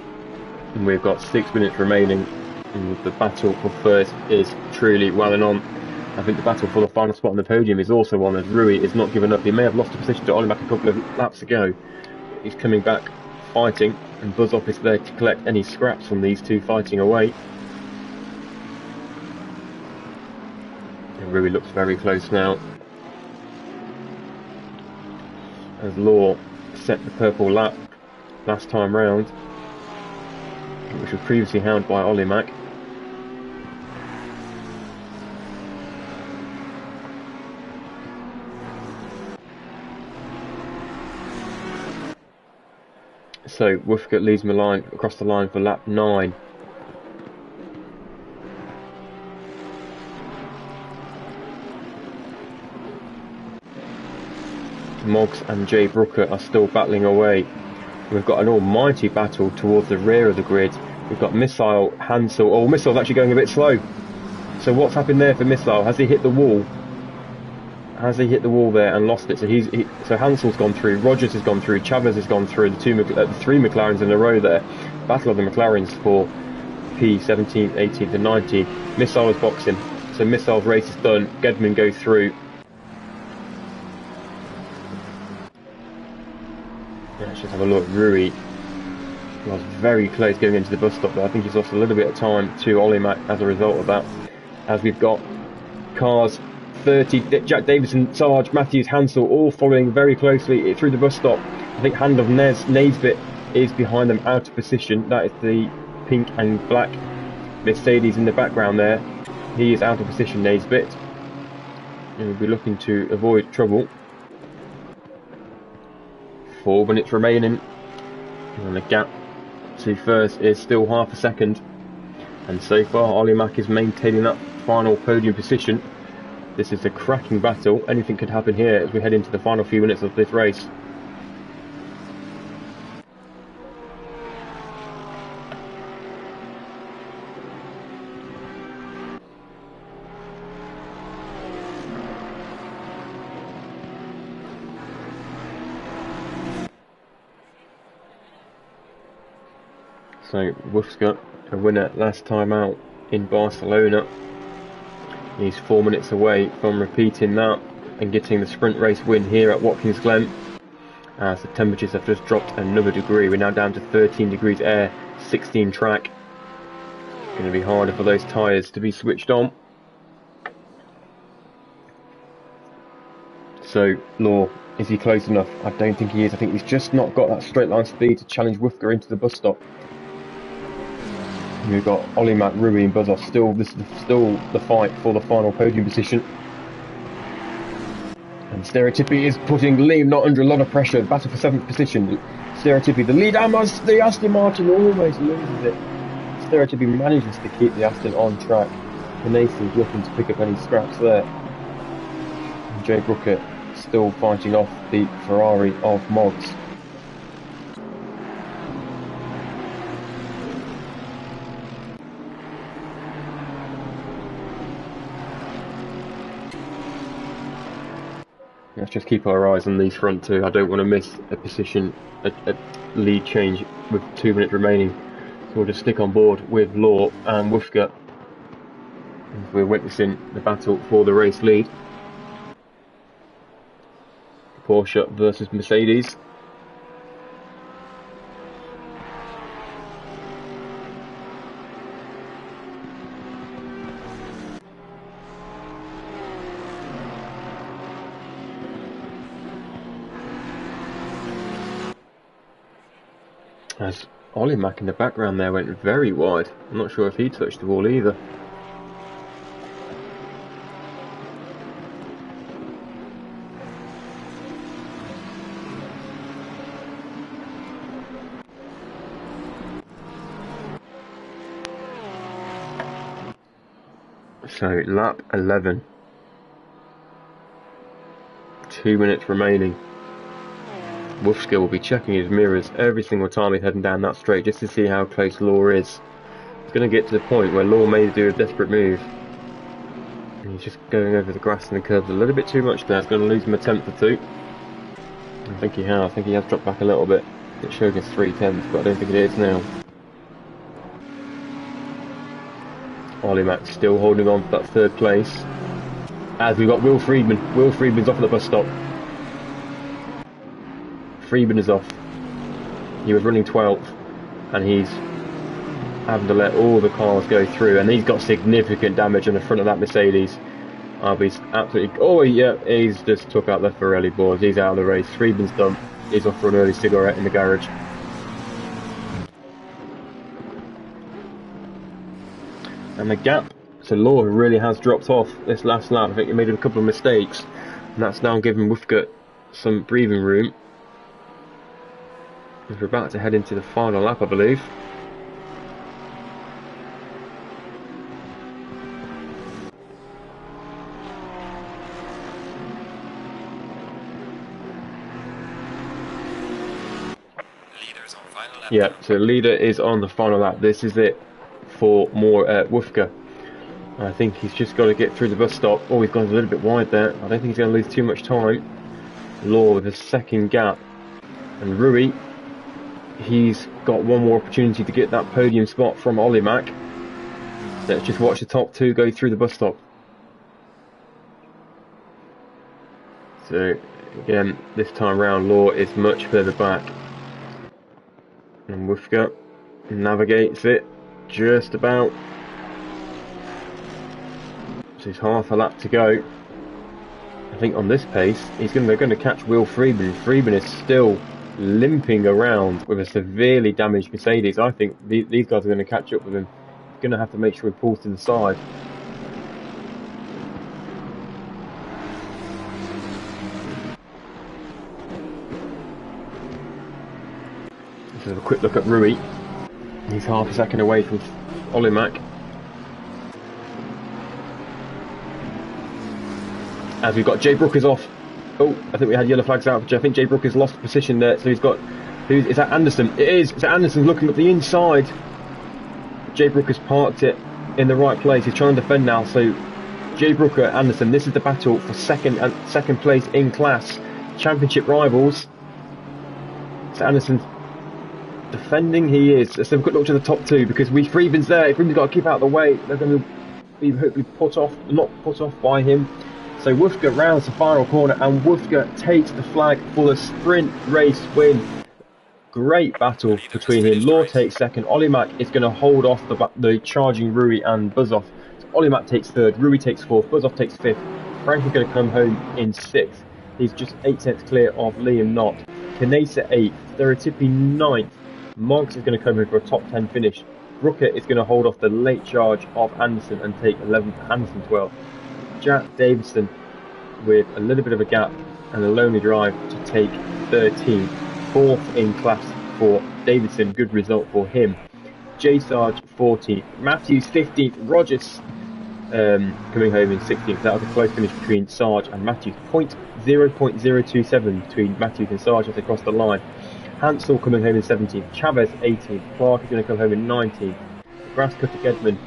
And we've got 6 minutes remaining. And the battle for first is truly well and on. I think the battle for the final spot on the podium is also on, as Rui is not giving up. He may have lost a position to FRLACC a couple of laps ago. He's coming back fighting, and Buzzoff is there to collect any scraps from these two fighting away. Rui looks very close now, as Law set the purple lap last time round, which was previously held by FRLACC. So Woofka leads him across the line for lap 9. Moggs and Jay Brooker are still battling away. We've got an almighty battle towards the rear of the grid. We've got Missile, Hansel. Oh, Missile's actually going a bit slow. So what's happened there for Missile? Has he hit the wall? Has he hit the wall there and lost it? So so Hansel's gone through, Rogers has gone through, Chavez has gone through, the 3 McLarens in a row there. Battle of the McLarens for P17, 18th and 19th. Missile is boxing. So Missile's race is done. Gedman goes through. Let's just have a look. Rui was very close going into the bus stop, but I think he's lost a little bit of time to FRLACC as a result of that. As we've got cars 30, Jack Davison, Sarge, Matthews, Hansel, all following very closely through the bus stop. I think Hand of Naisbitt is behind them, out of position. That is the pink and black Mercedes in the background there. He is out of position, Naisbitt. And we'll be looking to avoid trouble. 4 minutes remaining, and the gap to first is still half a second, and so far FRLACC is maintaining that final podium position. This is a cracking battle. Anything could happen here as we head into the final few minutes of this race. So Woofka, a winner last time out in Barcelona. He's 4 minutes away from repeating that and getting the sprint race win here at Watkins Glen. As the temperatures have just dropped another degree. We're now down to 13 degrees air, 16 track. It's going to be harder for those tyres to be switched on. So Law Is he close enough? I don't think he is. I think he's just not got that straight line speed to challenge Wufka into the bus stop. And we've got FRLACC, Rui and Buzzoff. This is still the fight for the final podium position. And Stereotypy is putting Liam not under a lot of pressure. Battle for 7th position. Stereotypy, the lead, the Aston Martin almost loses it. Stereotypy manages to keep the Aston on track. Nathan's looking to pick up any scraps there. And Jay Brooker still fighting off the Ferrari of Moggs. Let's just keep our eyes on these front two. I don't want to miss a position, a lead change with 2 minutes remaining. So we'll just stick on board with Law and Wufka. We're witnessing the battle for the race lead. Porsche versus Mercedes. As FRLACC in the background there went very wide. I'm not sure if he touched the wall either. So lap 11. 2 minutes remaining. Wufka will be checking his mirrors every single time he's heading down that straight just to see how close Law is. It's going to get to the point where Law may do a desperate move. And he's just going over the grass and the curbs a little bit too much there. It's going to lose him a tenth or two. I think he has dropped back a little bit. It showed us 3/10, but I don't think it is now. FRLACC still holding on to that third place. As we've got Will Friedman. Will Friedman's off at the bus stop. Friedman is off. He was running 12th and he's having to let all the cars go through, and he's got significant damage on the front of that Mercedes. He's absolutely, oh yeah, he's just took out the Ferrari boards. He's out of the race. Friedman's done. He's off for an early cigarette in the garage. And the gap to Law really has dropped off this last lap. I think he made a couple of mistakes, and that's now given Wufka some breathing room. We're about to head into the final lap, I believe. Leader's on final lap. Yeah, so leader is on the final lap. This is it for more Wufka. I think he's just got to get through the bus stop. Oh, he's gone a little bit wide there. I don't think he's going to lose too much time. Law with a second gap. And Rui, he's got one more opportunity to get that podium spot from FRLACC. Let's just watch the top two go through the bus stop. So again, this time round Law is much further back. And Wufka navigates it just about. So there's half a lap to go. I think on this pace they're going to catch Will Friedman. Friedman is still limping around with a severely damaged Mercedes. I think these guys are going to catch up with him. He's going to have to make sure he pulls to the side. Let's have a quick look at Rui. He's half a second away from FRLACC. As we've got Jay Brooker's off. Oh, I think we had yellow flags out. I think Jay Brooker's lost position there. So he's got, is that Anderson? It is. Is that Anderson looking at the inside? Jay Brooker's parked it in the right place. He's trying to defend now. So Jay Brooker, Anderson. This is the battle for second place in class. Championship rivals. So Anderson's defending. He is. Let's have a quick look to the top two because Friedman's there. Friedman's got to keep out of the way. They're going to be hopefully not put off by him. So Wufka rounds the final corner and Wufka takes the flag for the sprint race win. Great battle between him. Law takes second. FRLACC is going to hold off the charging Rui and Buzzoff. So FRLACC takes third. Rui takes fourth. Buzzoff takes fifth. Frank is going to come home in sixth. He's just 8 tenths clear of Liam Knott. Canesa 8th, Stereotypi 9th. Moggs is going to come in for a top 10 finish. Brooker is going to hold off the late charge of Anderson and take 11th, Anderson 12th. Jack Davison with a little bit of a gap and a lonely drive to take 13th. 4th in class for Davidson, good result for him. J Sarge 14th, Matthews 15th, Rogers coming home in 16th. That was a close finish between Sarge and Matthews. 0.027 between Matthews and Sarge as they crossed the line. Hansel coming home in 17th, Chavez 18th, Clark is going to come home in 19th. Grasscutter Gedman,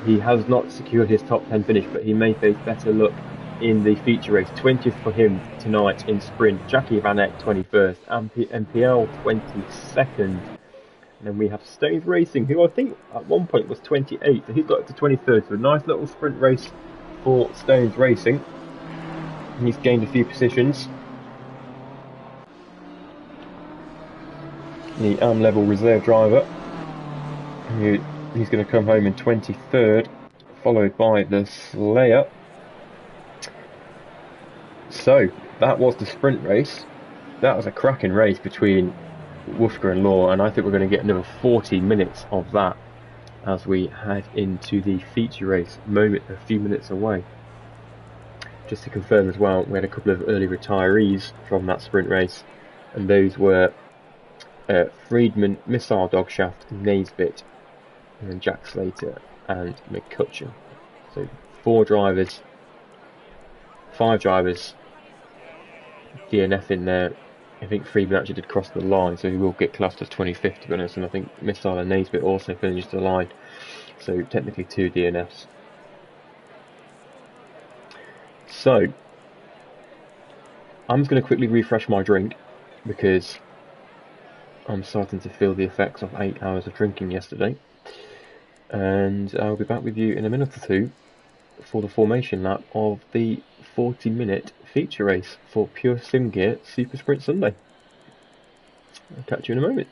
he has not secured his top 10 finish, but he may face better luck in the feature race. 20th for him tonight in sprint. Jackie Van Eck 21st, MPL 22nd. And then we have Stones Racing, who I think at one point was 28th, so he's got up to 23rd. So a nice little sprint race for Stones Racing. And he's gained a few positions. The level reserve driver, he's going to come home in 23rd, followed by the Slayer. So that was the sprint race. That was a cracking race between Wolfger and Law, and I think we're going to get another 40 minutes of that as we head into the feature race moment a few minutes away. Just to confirm as well, we had a couple of early retirees from that sprint race, and those were Friedman, Missile Dogshaft, Naisbitt, and Jack Slater and McCutcheon. So 5 drivers DNF in there. I think Friedman actually did cross the line, so he will get classed as 25th to be honest, and I think Missile and Naisbitt also finished the line, so technically 2 DNFs. So I'm just going to quickly refresh my drink because I'm starting to feel the effects of 8 hours of drinking yesterday, and I'll be back with you in a minute or two for the formation lap of the 40-minute feature race for PureSimGear Super Sprint Sunday. I'll catch you in a moment.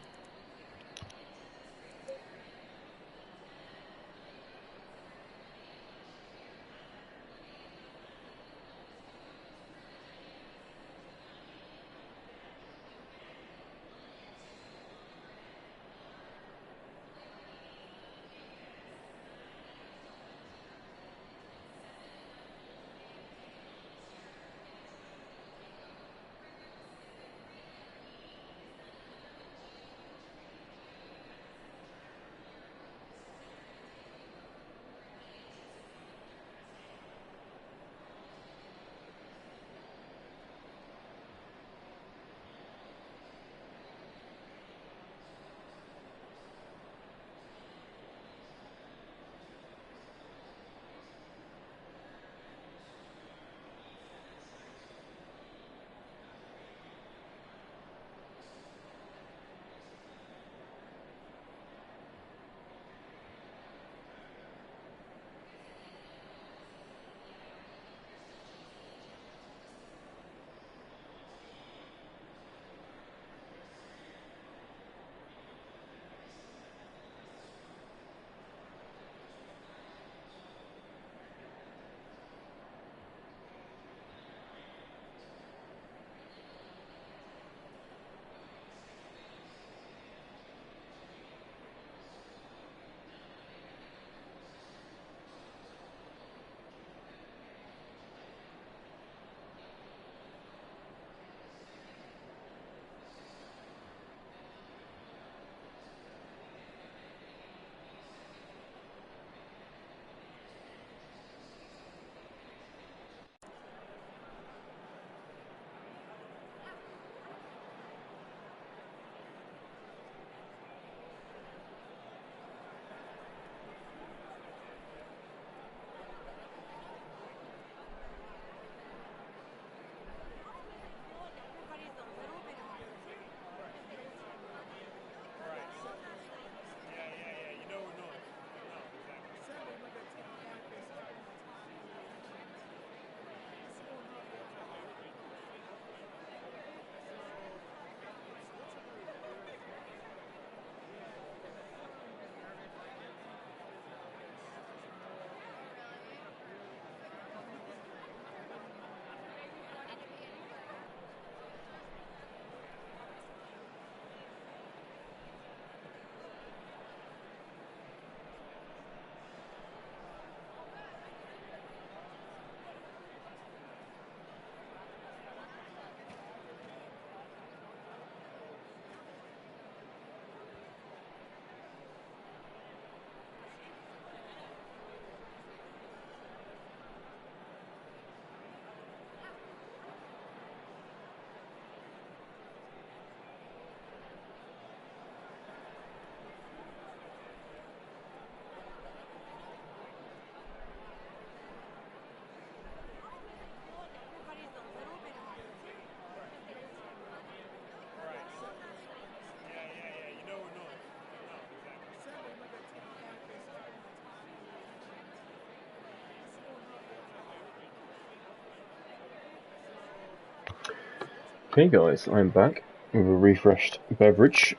Hey guys, I'm back with a refreshed beverage.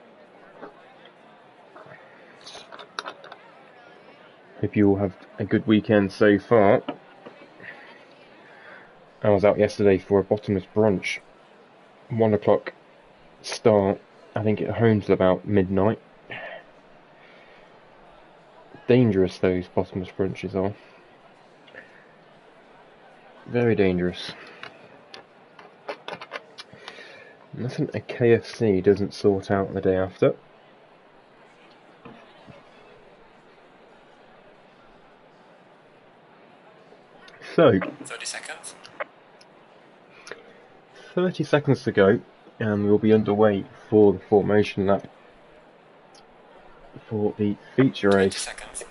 Hope you all have a good weekend so far. I was out yesterday for a bottomless brunch. 1 o'clock start. I think it home till about midnight. Dangerous those bottomless brunches are. Very dangerous. Nothing a KFC doesn't sort out the day after. So, 30 seconds. 30 seconds to go, and we'll be underway for the formation lap for the feature 20 race. seconds.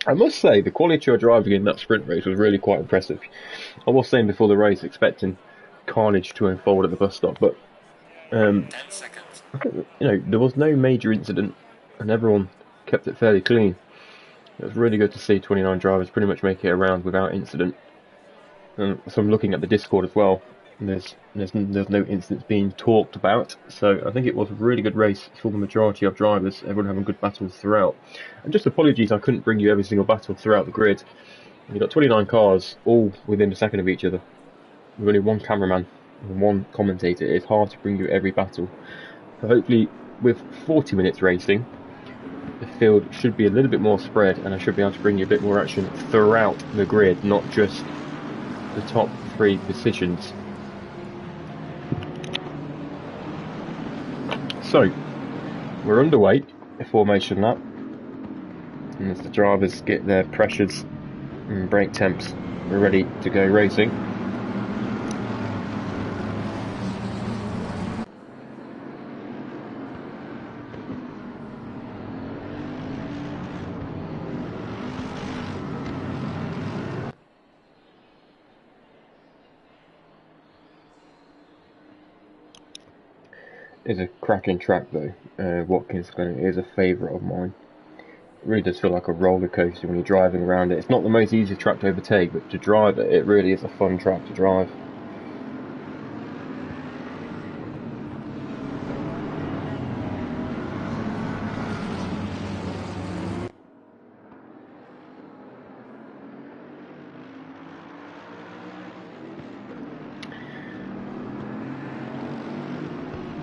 I must say, the quality of driving in that sprint race was really quite impressive. I was saying before the race, expecting carnage to unfold at the bus stop, but 10 seconds. I think, there was no major incident, and everyone kept it fairly clean. It was really good to see 29 drivers pretty much make it around without incident. So I'm looking at the Discord as well. And there's no incidents being talked about, so I think it was a really good race for the majority of drivers. Everyone having good battles throughout. And just apologies, I couldn't bring you every single battle throughout the grid. You've got 29 cars, all within a second of each other. With only one cameraman and one commentator, it's hard to bring you every battle. So hopefully, with 40 minutes racing, the field should be a little bit more spread, and I should be able to bring you a bit more action throughout the grid, not just the top 3 positions. So, we're underway, a formation lap, and as the drivers get their pressures and brake temps, we're ready to go racing. It's a cracking track though. Watkins Glen is a favourite of mine. It really does feel like a roller coaster when you're driving around it. It's not the most easy track to overtake, but to drive it, it really is a fun track to drive.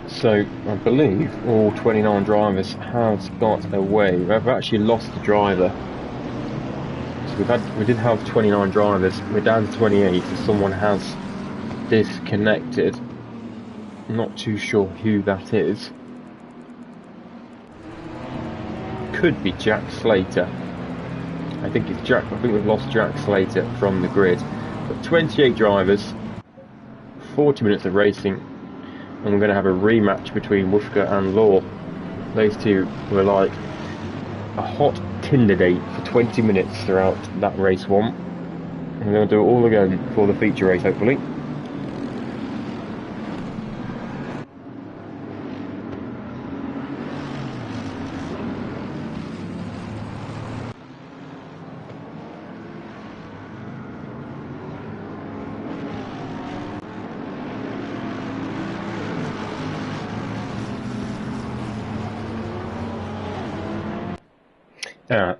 So, I believe all 29 drivers have got away. We've actually lost the driver. So we did have 29 drivers. We're down to 28, so someone has disconnected. I'm not too sure who that is. Could be Jack Slater. I think it's Jack. I think we've lost Jack Slater from the grid. But 28 drivers, 40 minutes of racing. And we're going to have a rematch between Woofka and Law. Those two were like a hot Tinder date for 20 minutes throughout that race one. And we're going to do it all again for the feature race, hopefully.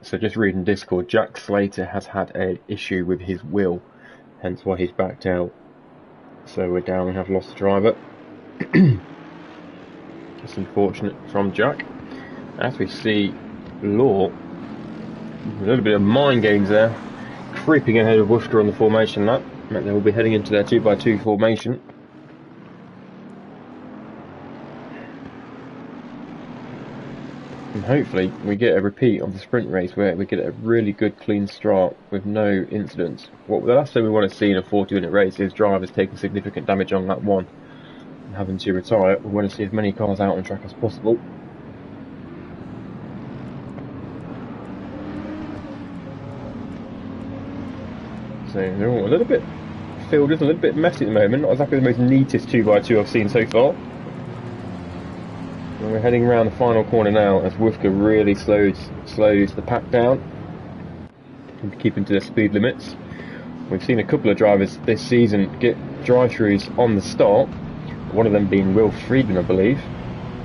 So just reading Discord, Jack Slater has had an issue with his wheel, hence why he's backed out. So we're down and have lost the driver. It's unfortunate from Jack. As we see Law, a little bit of mind games there, creeping ahead of Worcester on the formation lap. They will be heading into their 2x2 formation. And hopefully we get a repeat of the sprint race where we get a really good clean start with no incidents. What the last thing we want to see in a 40-minute race is drivers taking significant damage on lap 1 and having to retire. We want to see as many cars out on track as possible. So they're all a little bit, field is a little bit messy at the moment, not exactly the most neatest 2x2 I've seen so far. And we're heading around the final corner now as Woofka really slows the pack down and keeping to their speed limits. We've seen a couple of drivers this season get drive-throughs on the start, one of them being Will Friedman, I believe,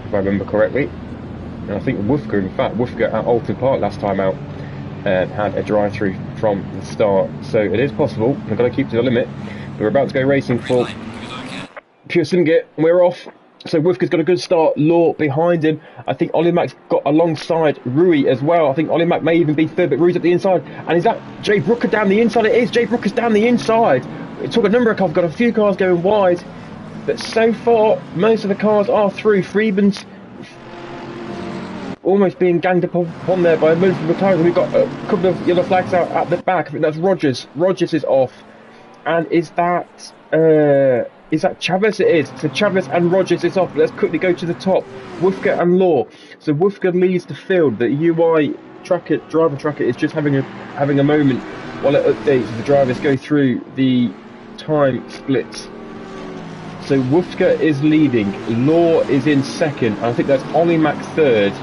if I remember correctly. And I think Woofka, in fact, Woofka at Alton Park last time out had a drive-through from the start. So it is possible. We've got to keep to the limit. But we're about to go racing for PureSimGear. We're off. So Woofka's got a good start. Law behind him. I think Ollie Mack's got alongside Rui as well. I think Ollie Mack may even be third, but Rui's at the inside. And is that Jay Brooker down the inside? It is. Jay Brooker's down the inside. It took a number of cars. Got a few cars going wide. But so far, most of the cars are through. Freeman's almost being ganged upon there by a multiple tires. We've got a couple of yellow flags out at the back. I think that's Rogers. Rogers is off. And is that Chavez? It is. So Chavez and Rogers is off. Let's quickly go to the top. Woofka and Law. So Woofka leads the field. The UI driver tracker is just having a moment while it updates. The drivers go through the time splits. So Woofka is leading. Law is in second. I think that's Ollie Mack third.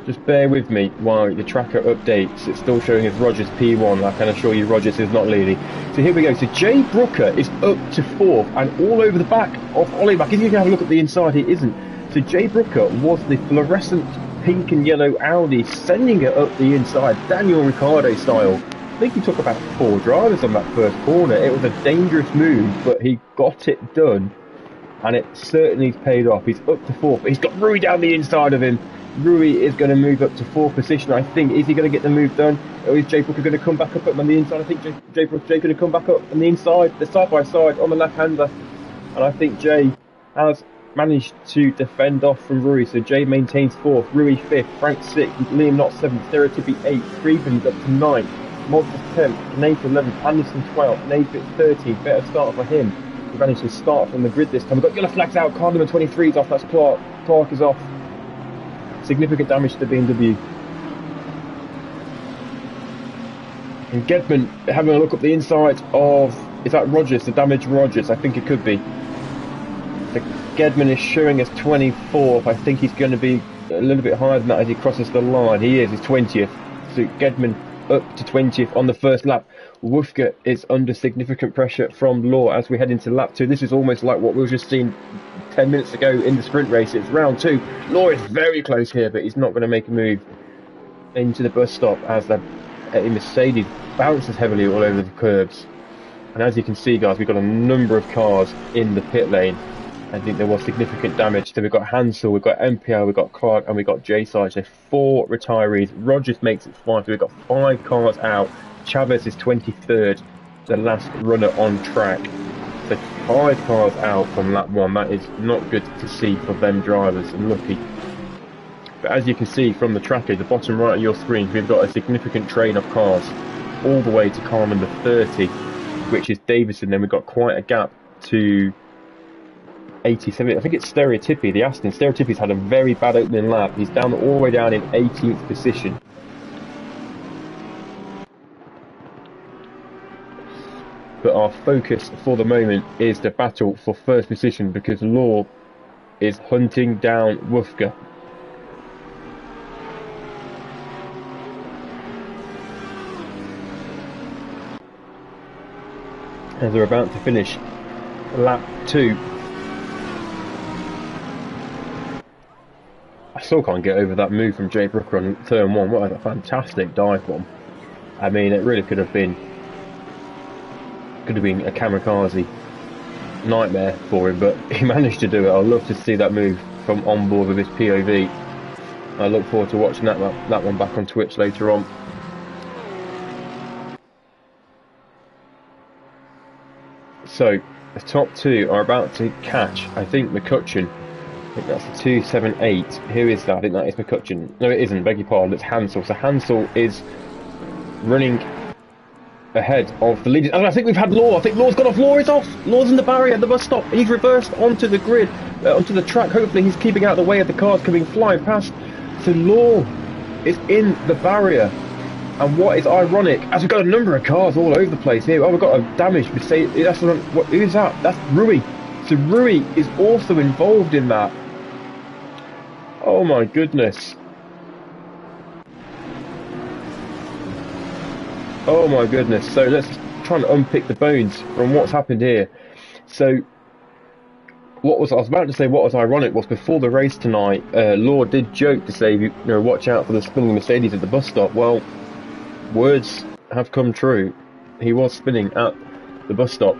Just bear with me while the tracker updates. It's still showing as Rogers P1. I can assure you Rogers is not leading. So here we go. So Jay Brooker is up to fourth and all over the back of Ollie Mack. If you can have a look at the inside, he isn't. So Jay Brooker was the fluorescent pink and yellow Audi, sending it up the inside, Daniel Ricciardo style. I think he took about 4 drivers on that first corner. It was a dangerous move, but he got it done. And it certainly paid off. He's up to fourth. He's got Rui down the inside of him. Rui is going to move up to fourth position, I think. Is he going to get the move done? Or is Jay Brooker going to come back up on the inside? I think Jay Brooker's going to come back up on the inside, the side-by-side on the left-hander. And I think Jay has managed to defend off from Rui. So Jay maintains fourth, Rui fifth, Frank sixth, Liam Knott seventh, Stereotypy eighth, Freeman's up to ninth, Monsters 10th, Nate 11th, Anderson 12th, Nate 13th. Better start for him. He managed to start from the grid this time. We've got yellow flags out. Car number 23 is off. That's Clark. Clark is off. Significant damage to the BMW. And Gedman having a look up the inside of, is that Rogers, the damaged Rogers? I think it could be. So Gedman is showing us 24th. I think he's going to be a little bit higher than that as he crosses the line. He is, he's 20th. So Gedman up to 20th on the first lap. Woofka is under significant pressure from Law as we head into lap 2. This is almost like what we were just seeing 10 minutes ago in the sprint race. It's round 2. Law is very close here, but he's not going to make a move into the bus stop as the Mercedes bounces heavily all over the curbs. And as you can see, guys, we've got a number of cars in the pit lane. I think there was significant damage. So we've got Hansel, we've got MPR, we've got Clark, and we've got J Side. So 4 retirees. Rogers makes it 5. So we've got 5 cars out. Chavez is 23rd, the last runner on track. So 5 cars out from lap 1. That is not good to see for them drivers. Unlucky. But as you can see from the tracker, the bottom right of your screen, we've got a significant train of cars all the way to car number 30, which is Davison. Then we've got quite a gap to 87. I think it's Stereotypy, the Aston. Stereotypy's had a very bad opening lap. He's down all the way down in 18th position. But our focus for the moment is the battle for first position because Law is hunting down Woofka. As they're about to finish lap 2. I still can't get over that move from Jay Brooker on turn 1. What a fantastic dive bomb. I mean, it really could have been a kamikaze nightmare for him, but he managed to do it. I'd love to see that move from on board with his POV. I look forward to watching that one back on Twitch later on. So the top 2 are about to catch, I think, McCutcheon. I think that's the 278. Who is that? I think that is McCutcheon. No, it isn't. Beg your pardon. It's Hansel. So Hansel is running ahead of the leaders. And I think we've had Law. I think Law's got off. Law is off. Law's in the barrier at the bus stop. He's reversed onto the grid, onto the track. Hopefully he's keeping out of the way of the cars coming flying past. So Law is in the barrier. And what is ironic, as we've got a number of cars all over the place here. Oh, we've got a damaged Mercedes. Who is that? That's Rui. So Rui is also involved in that. Oh my goodness. Oh my goodness. So let's try and unpick the bones from what's happened here. So I was about to say, what was ironic was before the race tonight, Law did joke to say, you know, watch out for the spinning Mercedes at the bus stop. Well, words have come true. He was spinning at the bus stop.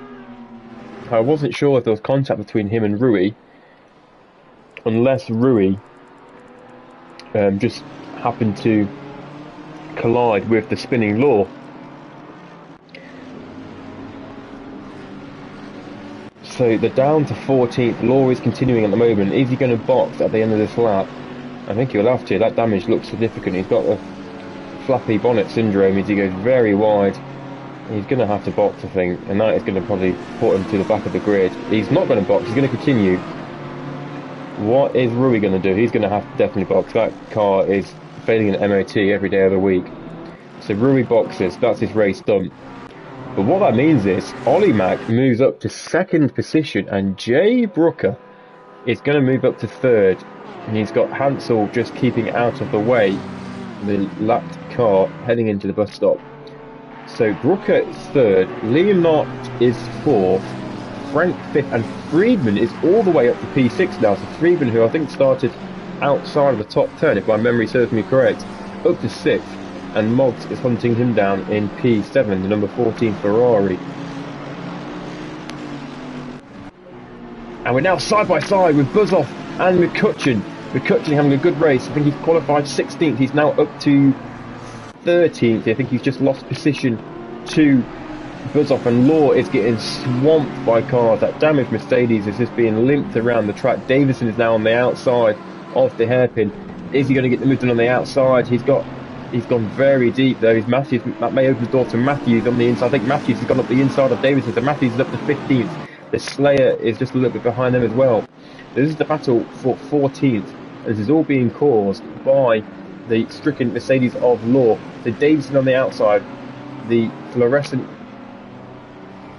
I wasn't sure if there was contact between him and Rui, unless Rui just happened to collide with the spinning Law. So they're down to 14th. Law is continuing at the moment. Is he going to box at the end of this lap? I think he'll have to. That damage looks significant. He's got the flappy bonnet syndrome as he goes very wide. He's going to have to box, I think, and that is going to probably put him to the back of the grid. He's not going to box. He's going to continue. What is Rui going to do? He's going to have to definitely box. That car is failing an MOT every day of the week. So Rui boxes. That's his race done. But what that means is FRLACC moves up to second position and Jay Brooker is going to move up to third. And he's got Hansel just keeping out of the way, the lapped car heading into the bus stop. So Brooker is third, Liam Knott is fourth, Frank fifth, and Friedman is all the way up to P6 now. So Friedman, who I think started outside of the top 10, if my memory serves me correct, up to sixth. And Moggs is hunting him down in P7, the number 14 Ferrari. And we're now side by side with Buzzoff and McCutcheon. McCutcheon having a good race. I think he's qualified 16th. He's now up to 13th. I think he's just lost position to Buzzoff. And Law is getting swamped by cars. That damaged Mercedes is just being limped around the track. Davison is now on the outside of the hairpin. Is he going to get the movement on the outside? He's gone very deep though. That may open the door to Matthews on the inside. I think Matthews has gone up the inside of Davison, so Matthews is up to 15th. The Slayer is just a little bit behind them as well. This is the battle for 14th. This is all being caused by the stricken Mercedes of Law. So Davison on the outside, the fluorescent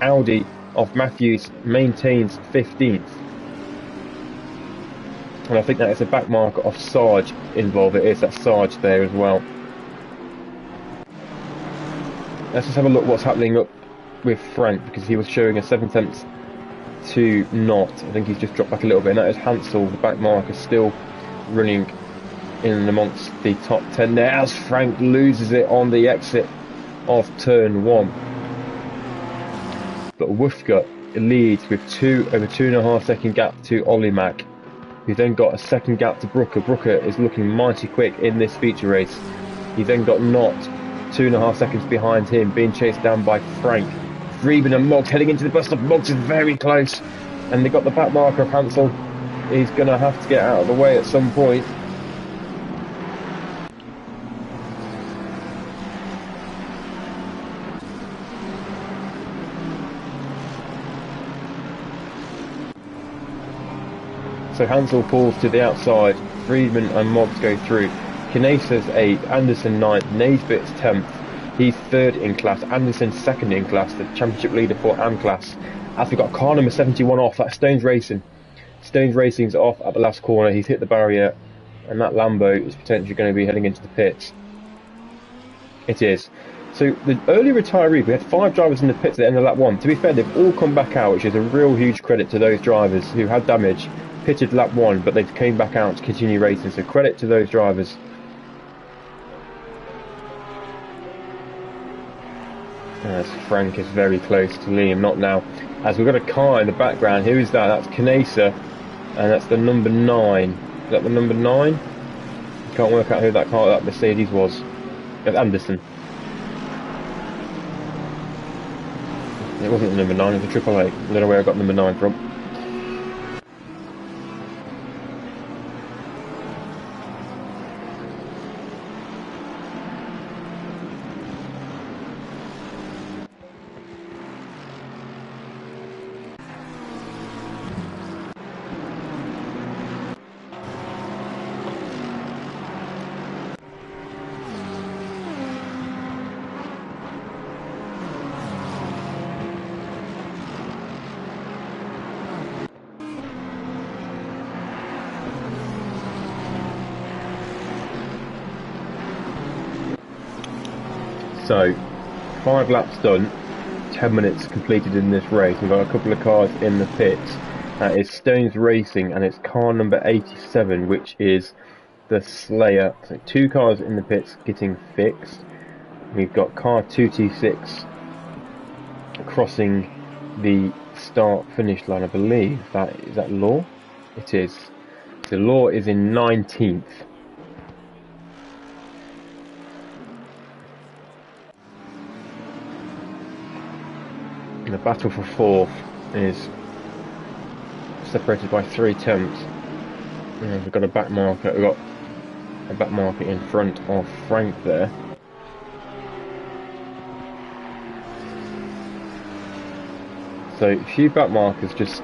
Audi of Matthews maintains 15th. And I think that is a back marker of Sarge involved. It is that Sarge there as well. Let's just have a look what's happening up with Frank, because he was showing a 7/10 to Knott. I think he's just dropped back a little bit, and that is Hansel, the back marker, still running in amongst the top 10 there, as Frank loses it on the exit of turn 1. But Wolfgut leads with over 2.5 second gap to FRLACC, who then got a second gap to Brooker. Brooker is looking mighty quick in this feature race. He then got Knott 2.5 seconds behind him, being chased down by Frank. Friedman and Moggs heading into the bus stop. Moggs is very close, and they got the back marker of Hansel. He's going to have to get out of the way at some point. So Hansel pulls to the outside. Friedman and Moggs go through. Knaser's 8th, Anderson 9th, Naisbitt's 10th. He's 3rd in class, Anderson 2nd in class, the championship leader for AM class. As we got car number 71 off, that's Stones Racing. Stones Racing's off at the last corner. He's hit the barrier, and that Lambo is potentially going to be heading into the pits. It is. So the early retiree, we had 5 drivers in the pits at the end of lap 1. To be fair, they've all come back out, which is a real huge credit to those drivers who had damage, pitted lap 1, but they came back out to continue racing. So credit to those drivers. As Frank is very close to Liam Knott now. As we've got a car in the background. Who is that? That's Knaser, and that's the number 9. Is that the number 9? Can't work out who that car, that Mercedes was. It's Anderson. It wasn't the number 9, it was a Triple A. I don't know where I got number 9 from. So, 5 laps done, 10 minutes completed in this race. We've got a couple of cars in the pits. That is Stones Racing, and it's car number 87, which is the Slayer. So 2 cars in the pits getting fixed. We've got car 2T6 crossing the start-finish line, I believe. Is that Law? It is. The Law is in 19th. And the battle for 4th is separated by 3 attempts. And we've got a back marker. We've got a back marker in front of Frank there. So a few back markers just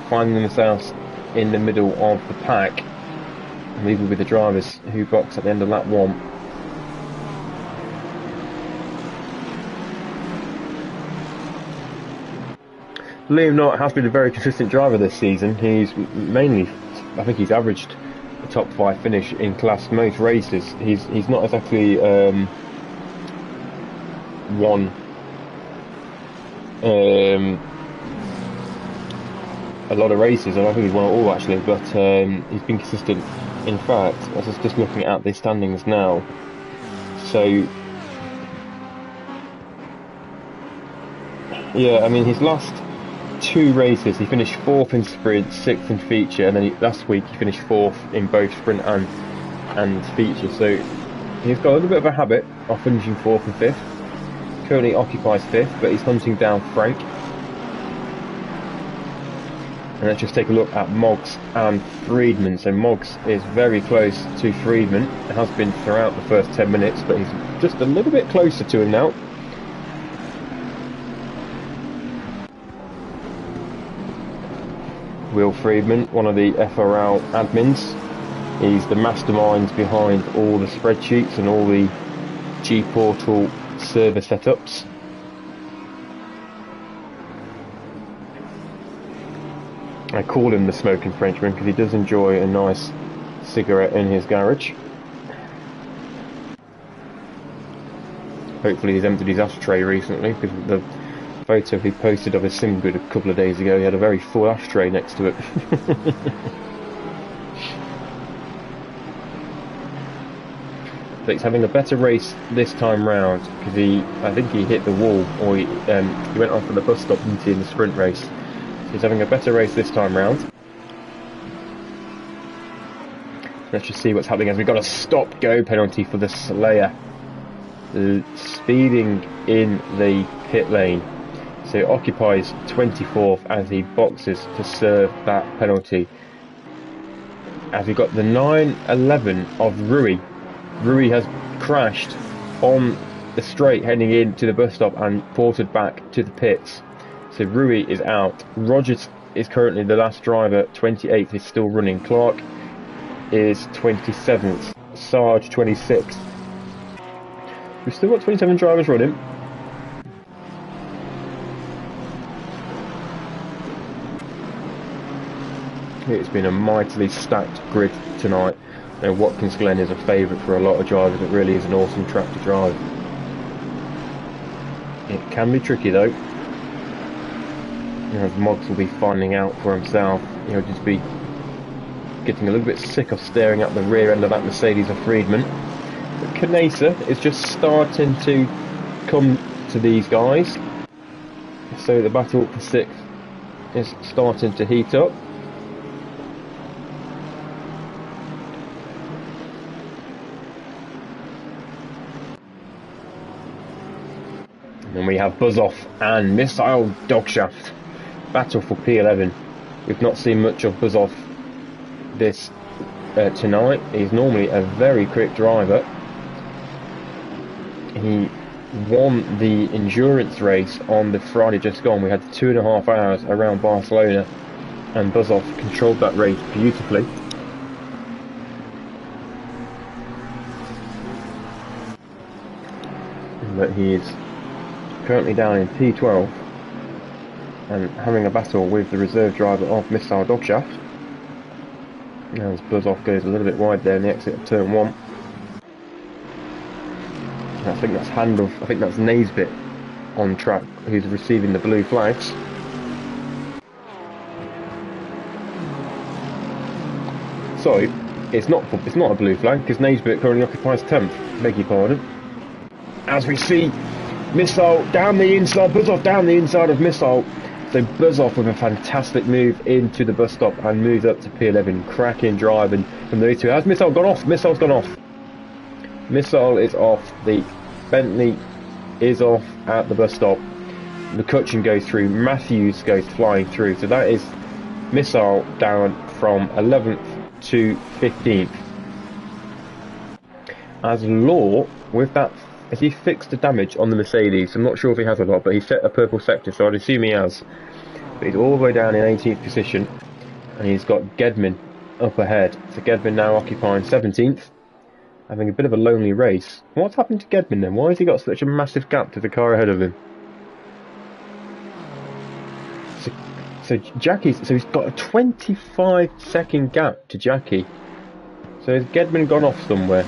finding themselves in the middle of the pack, and these will be the drivers who box at the end of lap 1. Liam Knott has been a very consistent driver this season. He's mainly, I think he's averaged a top 5 finish in class most races. He's not exactly won a lot of races. I don't think he's won it all actually, but he's been consistent. In fact, I was just looking at the standings now. So yeah, I mean his last 2 races he finished 4th in sprint, 6th in feature, and then last week he finished 4th in both sprint and feature. So he's got a little bit of a habit of finishing 4th and 5th. Currently occupies 5th, but he's hunting down Frank. And let's just take a look at Moggs and Friedman. So Moggs is very close to Friedman. It has been throughout the first 10 minutes, but he's just a little bit closer to him now. Will Friedman, one of the FRL admins. He's the mastermind behind all the spreadsheets and all the G-Portal server setups. I call him the smoking Frenchman because he does enjoy a nice cigarette in his garage. Hopefully he's emptied his ashtray recently, because the photo he posted of his SimGear a couple of days ago, he had a very full ashtray next to it. But he's having a better race this time round because I think he hit the wall, or he went off at the bus stop, didn't he, in the sprint race. He's having a better race this time round. Let's just see what's happening as we've got a stop-go penalty for the Slayer. Speeding in the pit lane. So he occupies 24th as he boxes to serve that penalty. As we've got the 9-11 of Rui. Rui has crashed on the straight heading into the bus stop and ported back to the pits. So Rui is out. Rogers is currently the last driver. 28th is still running. Clark is 27th. Sarge 26th. We've still got 27 drivers running. It's been a mightily stacked grid tonight. Watkins Glen is a favourite for a lot of drivers. It really is an awesome track to drive. It can be tricky though. As Moggs will be finding out for himself, he'll just be getting a little bit sick of staring at the rear end of that Mercedes of Friedman. But Canesa is just starting to come to these guys, so the battle for 6th is starting to heat up. And then we have Buzz-Off and Missile Dogshaft. Battle for P11. We've not seen much of Buzz-Off this tonight. He's normally a very quick driver. He won the endurance race on the Friday just gone. We had 2.5 hours around Barcelona, and Buzz-Off controlled that race beautifully. But he is currently down in P12 and having a battle with the reserve driver of Missile Dogshaft. As Buzz-Off goes a little bit wide there in the exit of turn 1. I think that's Naisbitt on track, who's receiving the blue flags. So it's not a blue flag because Naisbitt currently occupies 10th. Beg your pardon. As we see, Missile down the inside, Buzz off down the inside of Missile. So Buzz off with a fantastic move into the bus stop and moves up to P11. Cracking driving from those two. Has Missile gone off? Missile's gone off. Missile is off. The Bentley is off at the bus stop. McCutcheon goes through. Matthews goes flying through. So that is Missile down from 11th to 15th. As Law, with that, has he fixed the damage on the Mercedes? I'm not sure if he has or not, but he set a purple sector, so I'd assume he has. But he's all the way down in 18th position, and he's got Gedman up ahead. So Gedman now occupying 17th, having a bit of a lonely race. What's happened to Gedman then? Why has he got such a massive gap to the car ahead of him? So he's got a 25-second gap to Jackie. So has Gedman gone off somewhere?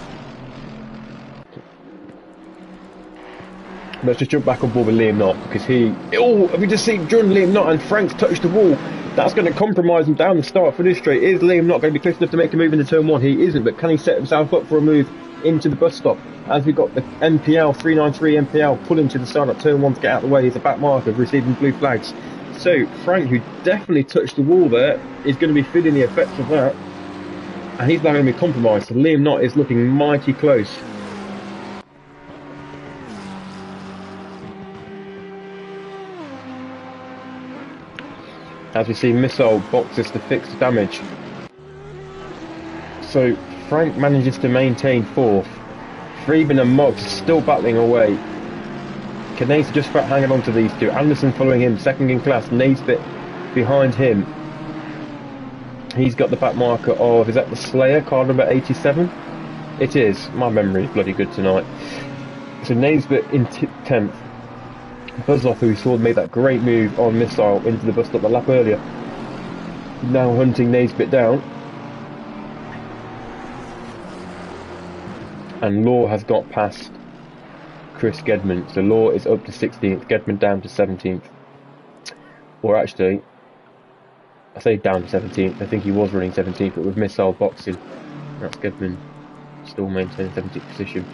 Let's just jump back on board with Liam Knott because have you just seen Liam Knott and Frank's touched the wall? That's going to compromise him down the start finish straight. Is Liam Knott going to be close enough to make a move into turn 1? He isn't, but can he set himself up for a move into the bus stop? As we've got the MPL 393 MPL pulling to the side at turn 1 to get out of the way. He's a back marker receiving blue flags. So Frank, who definitely touched the wall there, is going to be feeling the effects of that, and he's now going to be compromised. So Liam Knott is looking mighty close. As we see Missile boxes to fix the damage. So Frank manages to maintain 4th. Freeman and Moggs still battling away. Canese just about hanging on to these two. Anderson following him, second in class. Naisbitt behind him. He's got the back marker of, is that the Slayer, car number 87? It is. My memory is bloody good tonight. So Naisbitt in 10th. Buzzoff, who we saw made that great move on Missile into the bus stop the lap earlier, now hunting Naisbitt down. And Law has got past Chris Gedman. So Law is up to 16th, Gedman down to 17th. Or actually, I say down to 17th, I think he was running 17th, but with Missile boxing, that's Gedman still maintaining 17th position.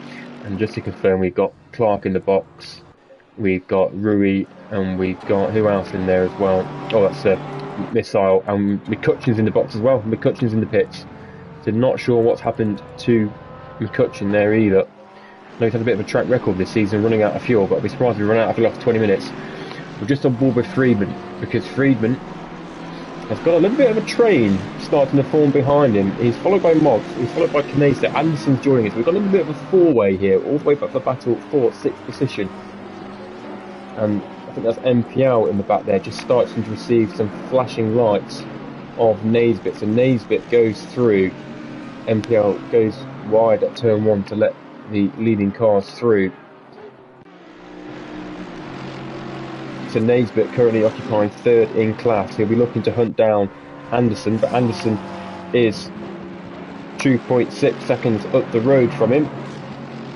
And just to confirm, we've got Clark in the box, we've got Rui, and we've got, who else in there as well? Oh, that's Missile, and McCutcheon's in the box as well. McCutcheon's in the pits. So not sure what's happened to McCutcheon there either. No, he's had a bit of a track record this season, running out of fuel, but I'd be surprised if we run out of fuel after 20 minutes. We're just on board with Friedman, because Friedman has got a little bit of a train starting to form behind him. He's followed by Moggs, he's followed by Canesa, Anderson's joining us. We've got a little bit of a four-way here, all the way back for battle 4th, 6th position. And I think that's MPL in the back there, just starting to receive some flashing lights of Naisbitt. So Naisbitt goes through, MPL goes wide at turn 1 to let the leading cars through. So Naisbitt currently occupying 3rd in class. He'll be looking to hunt down Anderson, but Anderson is 2.6 seconds up the road from him,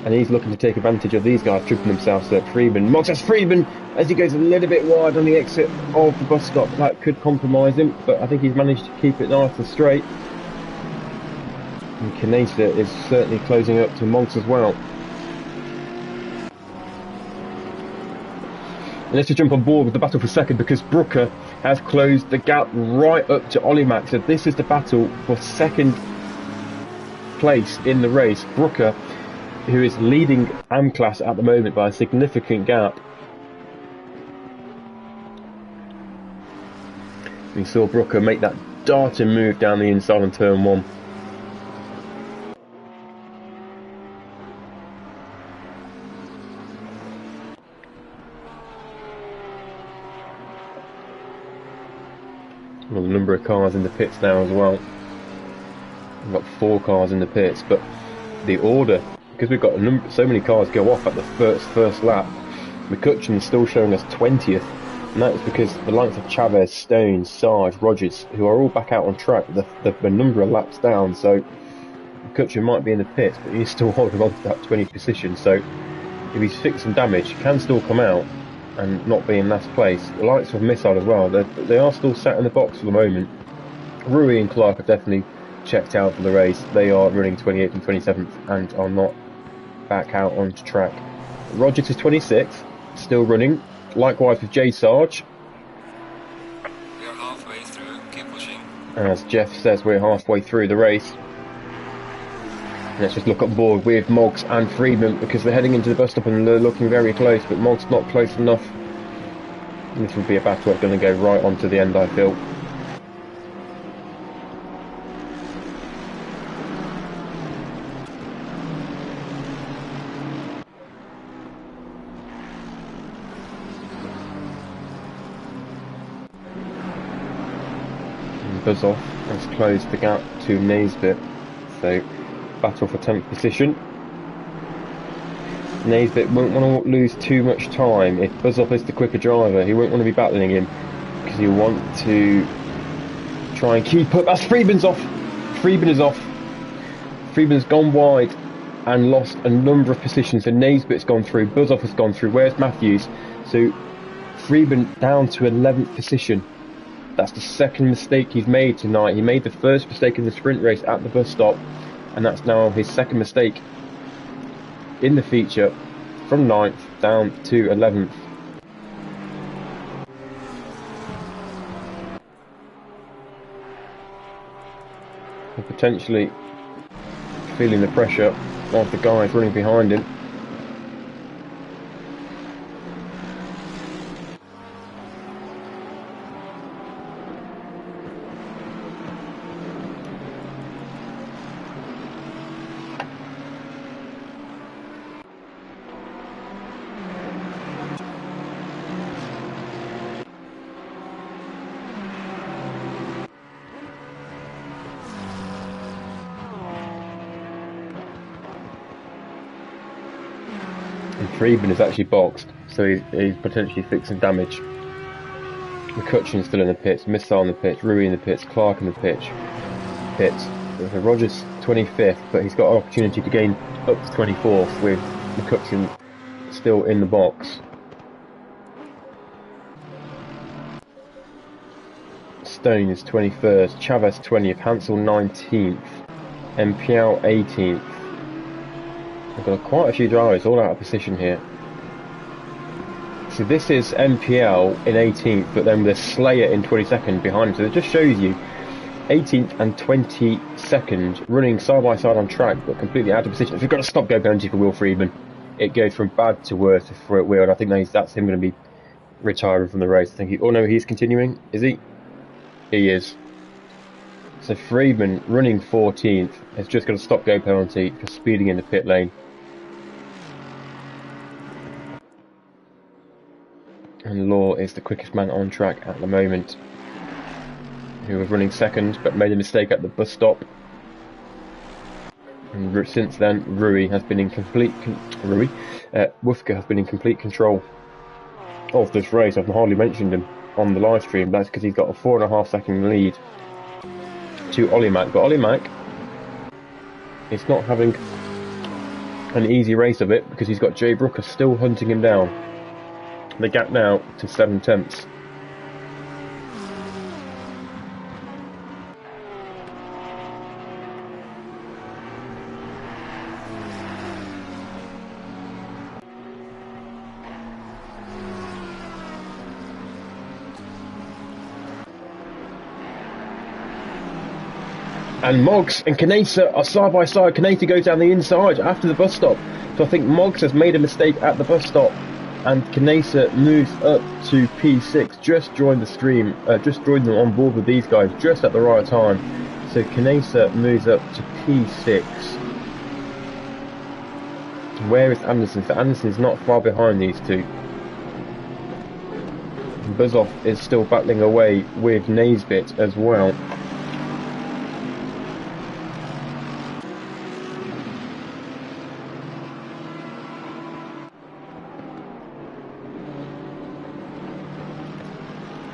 and he's looking to take advantage of these guys tripping themselves at Freeman. Moxas Freeman, as he goes a little bit wide on the exit of the bus stop, that could compromise him, but I think he's managed to keep it nice and straight. And Canesa is certainly closing up to Monks as well. And let's just jump on board with the battle for second, because Brooker has closed the gap right up to Ollie Mack. So this is the battle for second place in the race. Brooker, who is leading AM-Class at the moment by a significant gap. We saw Brooker make that darting move down the inside on turn 1. Well, the number of cars in the pits now as well. We've got 4 cars in the pits, but the order, because we've got so many cars go off at the first lap, McCutcheon is still showing us 20th, and that is because the likes of Chavez, Stone, Sarge, Rogers, who are all back out on track, the number of laps down, so McCutcheon might be in the pits, but he's still holding on to that 20th position, so if he's fixed some damage, he can still come out and not be in last place. The likes of Missile as well, they are still sat in the box for the moment. Rui and Clark are definitely checked out for the race. They are running 28th and 27th and are not back out onto track. Rogers is 26th, still running. Likewise with J Sarge. We are halfway through, keep pushing. As Jeff says, we're halfway through the race. Let's just look up board with Moggs and Friedman because they're heading into the bus stop and they're looking very close, but Moggs not close enough. And this will be a battle that's going to go right on to the end, I feel. Buzz off has closed the gap to Naisbitt, so battle for 10th position. Naisbitt won't want to lose too much time. If Buzz off is the quicker driver, he won't want to be battling him because he'll want to try and keep up. As Friedman's off, Friedman is off. Friedman's gone wide and lost a number of positions. So Naisbitt's gone through, Buzz off has gone through. Where's Matthews? So Friedman down to 11th position. That's the second mistake he's made tonight. He made the first mistake in the sprint race at the bus stop, and that's now his second mistake in the feature, from 9th down to 11th. And potentially feeling the pressure of the guys running behind him. Friedman is actually boxed, so he's potentially fixing damage. McCutcheon's still in the pits, Missile in the pits, Rui in the pits, Clark in the pits. So Rogers 25th, but he's got an opportunity to gain up to 24th with McCutcheon still in the box. Stone is 21st, Chavez 20th, Hansel 19th, MPL 18th. We've got quite a few drivers all out of position here. So this is MPL in 18th, but then there's Slayer in 22nd behind him. So it just shows you 18th and 22nd running side by side on track, but completely out of position. If we've got a stop-go penalty for Will Friedman, it goes from bad to worse for Will, and I think that's him going to be retiring from the race. I think oh no, he's continuing, is he? He is. So Friedman running 14th has just got a stop-go penalty for speeding in the pit lane. And Law is the quickest man on track at the moment, who was running second but made a mistake at the bus stop. And since then, Rui has been in complete Wufka has been in complete control of this race. I've hardly mentioned him on the live stream. That's because he's got a 4.5 second lead to Ollie Mack, but Ollie Mack is not having an easy race of it because he's got Jay Brooker still hunting him down. The gap now to 7 tenths. And Moggs and Kanesa are side by side. Kanesa goes down the inside after the bus stop. So I think Moggs has made a mistake at the bus stop. And Kanesa moves up to P6, just joined the stream, just joined them on board with these guys just at the right time. So Kanesa moves up to P6. Where is Anderson? So Anderson's not far behind these two. Buzzoff is still battling away with Naisbitt as well.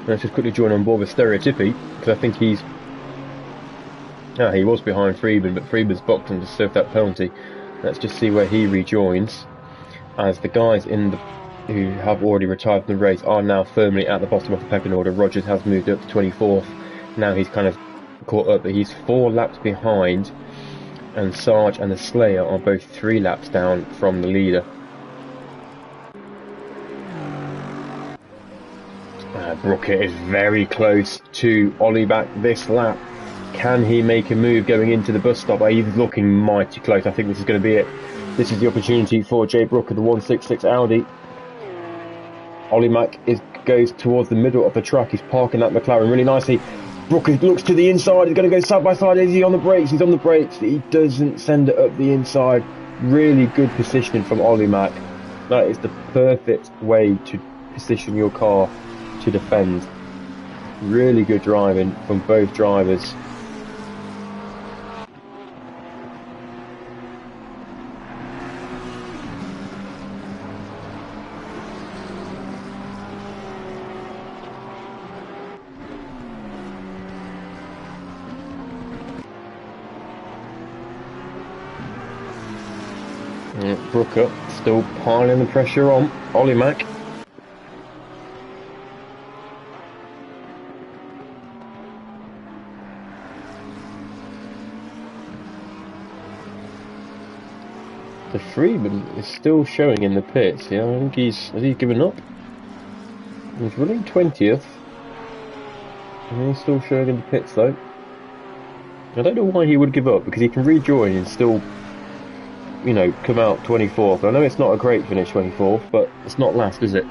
Let's just quickly join on board with Stereotypy, because I think he was behind Friedman, but Friedman's boxed and just served that penalty. Let's just see where he rejoins, as the guys who have already retired from the race are now firmly at the bottom of the pecking order. Rogers has moved up to 24th. Now he's kind of caught up, but he's 4 laps behind, and Sarge and the Slayer are both 3 laps down from the leader. Brooker is very close to FRLACC this lap. Can he make a move going into the bus stop? He's looking mighty close. I think this is going to be it. This is the opportunity for Jay Brooker, the 166 Audi. FRLACC goes towards the middle of the track. He's parking that McLaren really nicely. Brooker looks to the inside. He's going to go side by side. Is he on the brakes? He's on the brakes. He doesn't send it up the inside. Really good positioning from FRLACC. That is the perfect way to position your car to defend. Really good driving from both drivers. Brooker still piling the pressure on FRLACC. The Freeman is still showing in the pits. Yeah, I think has he given up? He's running 20th. And he's still showing in the pits though. I don't know why he would give up, because he can rejoin and still, you know, come out 24th. I know it's not a great finish, 24th, but it's not last, is it?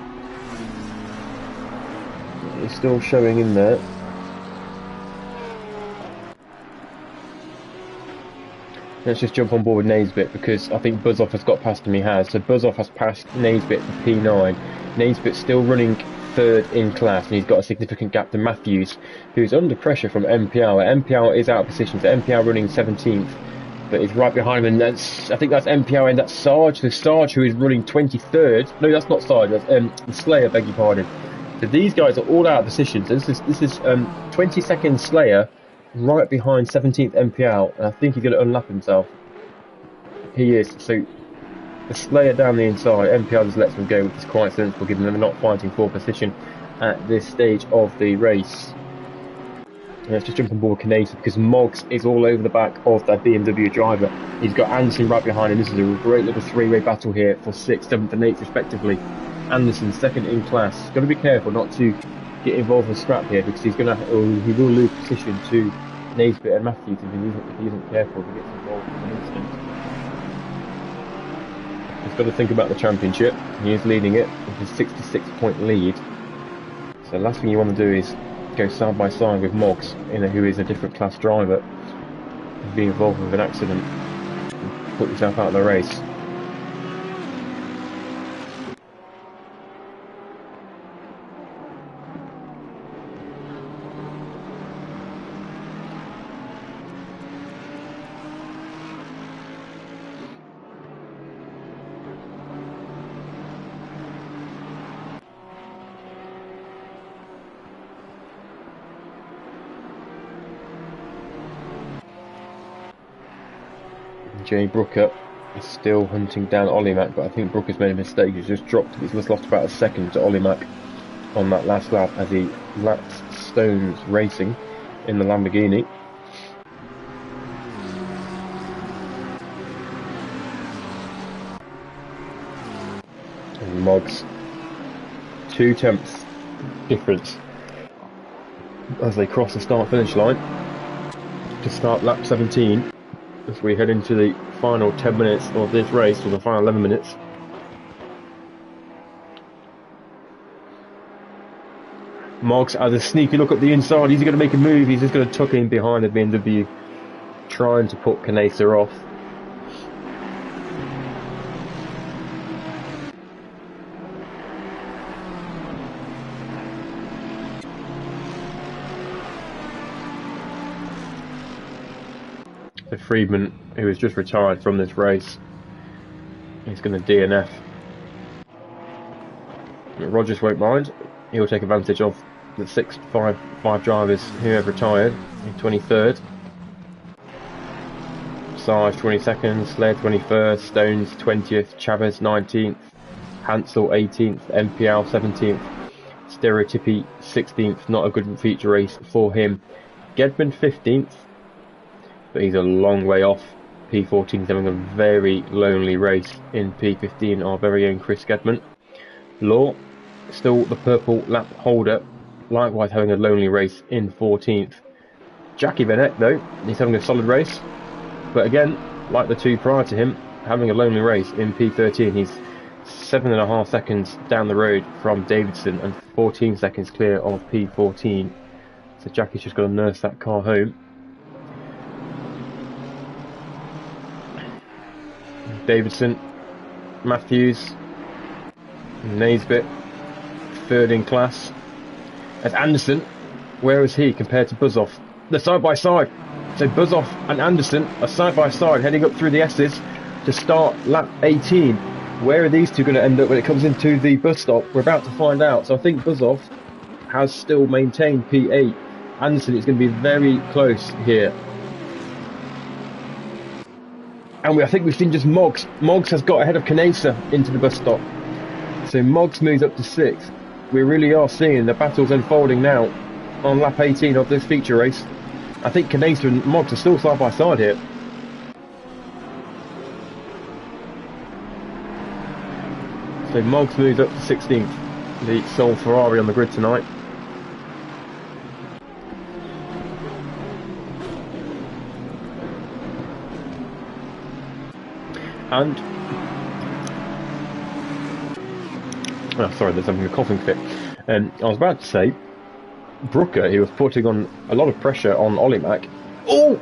He's still showing in there. Let's just jump on board with Naisbit, because I think Buzzoff has got past him. He has. So Buzzoff has passed Naisbit for P9. Naisbit's still running 3rd in class, and he's got a significant gap to Matthews, who's under pressure from MPL. MPL is out of position, so MPL running 17th, but he's right behind him, and that's, I think that's MPL, and that's Sarge. So Sarge, who is running 23rd. No, that's not Sarge. That's Slayer. Beg your pardon. So these guys are all out of position. So this is 22nd Slayer, right behind 17th MPL, and I think he's going to unlap himself. He is. So the Slayer down the inside, MPL just lets them go, which is quite sensible given they're not fighting for position at this stage of the race. And let's just jump on board Canadian, because Moggs is all over the back of that BMW driver. He's got Anderson right behind him. This is a great little 3-way battle here for 6th, 7th and 8th respectively. Anderson 2nd in class. Got to be careful not to get involved with scrap here, because he will lose position to Naisbit and Matthews if he isn't careful to get involved in an instant. He's got to think about the championship. He is leading it with a 66-point lead. So the last thing you want to do is go side by side with Moggs, who is a different class driver, and be involved with an accident and put yourself out of the race. Jay Brooker is still hunting down FRLACC, but I think Brooker's made a mistake. He's just dropped. He's just lost about a second to FRLACC on that last lap as he laps Stones Racing in the Lamborghini. And Moggs 2/10 difference as they cross the start-finish line to start lap 17. As we head into the final 10 minutes of this race, or the final 11 minutes. Moggs has a sneaky look at the inside. He's going to make a move. He's just going to tuck in behind the BMW, trying to put Canesa off. The Friedman, who has just retired from this race, is going to DNF. Rogers won't mind. He'll take advantage of the 5 drivers who have retired. 23rd, Sarge 22nd, Slayer 21st, Stones 20th, Chavez 19th, Hansel 18th, MPL 17th, Stereotypy 16th. Not a good feature race for him. Gedman 15th, but he's a long way off. P14's having a very lonely race in P15, our very own Chris Gedman. Law, still the purple lap holder, likewise having a lonely race in 14th. Jackie Bennett, though, he's having a solid race, but again, like the two prior to him, having a lonely race in P13. He's 7.5 seconds down the road from Davidson and 14 seconds clear of P14. So Jackie's just got to nurse that car home. Davidson, Matthews, Naisbitt, third in class. As Anderson, where is he compared to Buzzoff? They're side by side. So Buzzoff and Anderson are side by side heading up through the S's to start lap 18. Where are these two going to end up when it comes into the bus stop? We're about to find out. So I think Buzzoff has still maintained P8. Anderson is going to be very close here. And I think we've seen just Moggs. Moggs has got ahead of Canesa into the bus stop. So Moggs moves up to 6th. We really are seeing the battles unfolding now on lap 18 of this feature race. I think Canesa and Moggs are still side by side here. So Moggs moves up to 16th, the sole Ferrari on the grid tonight. And oh, sorry, there's having a coughing fit. I was about to say, Brooker, he was putting on a lot of pressure on Ollie Mack. Oh,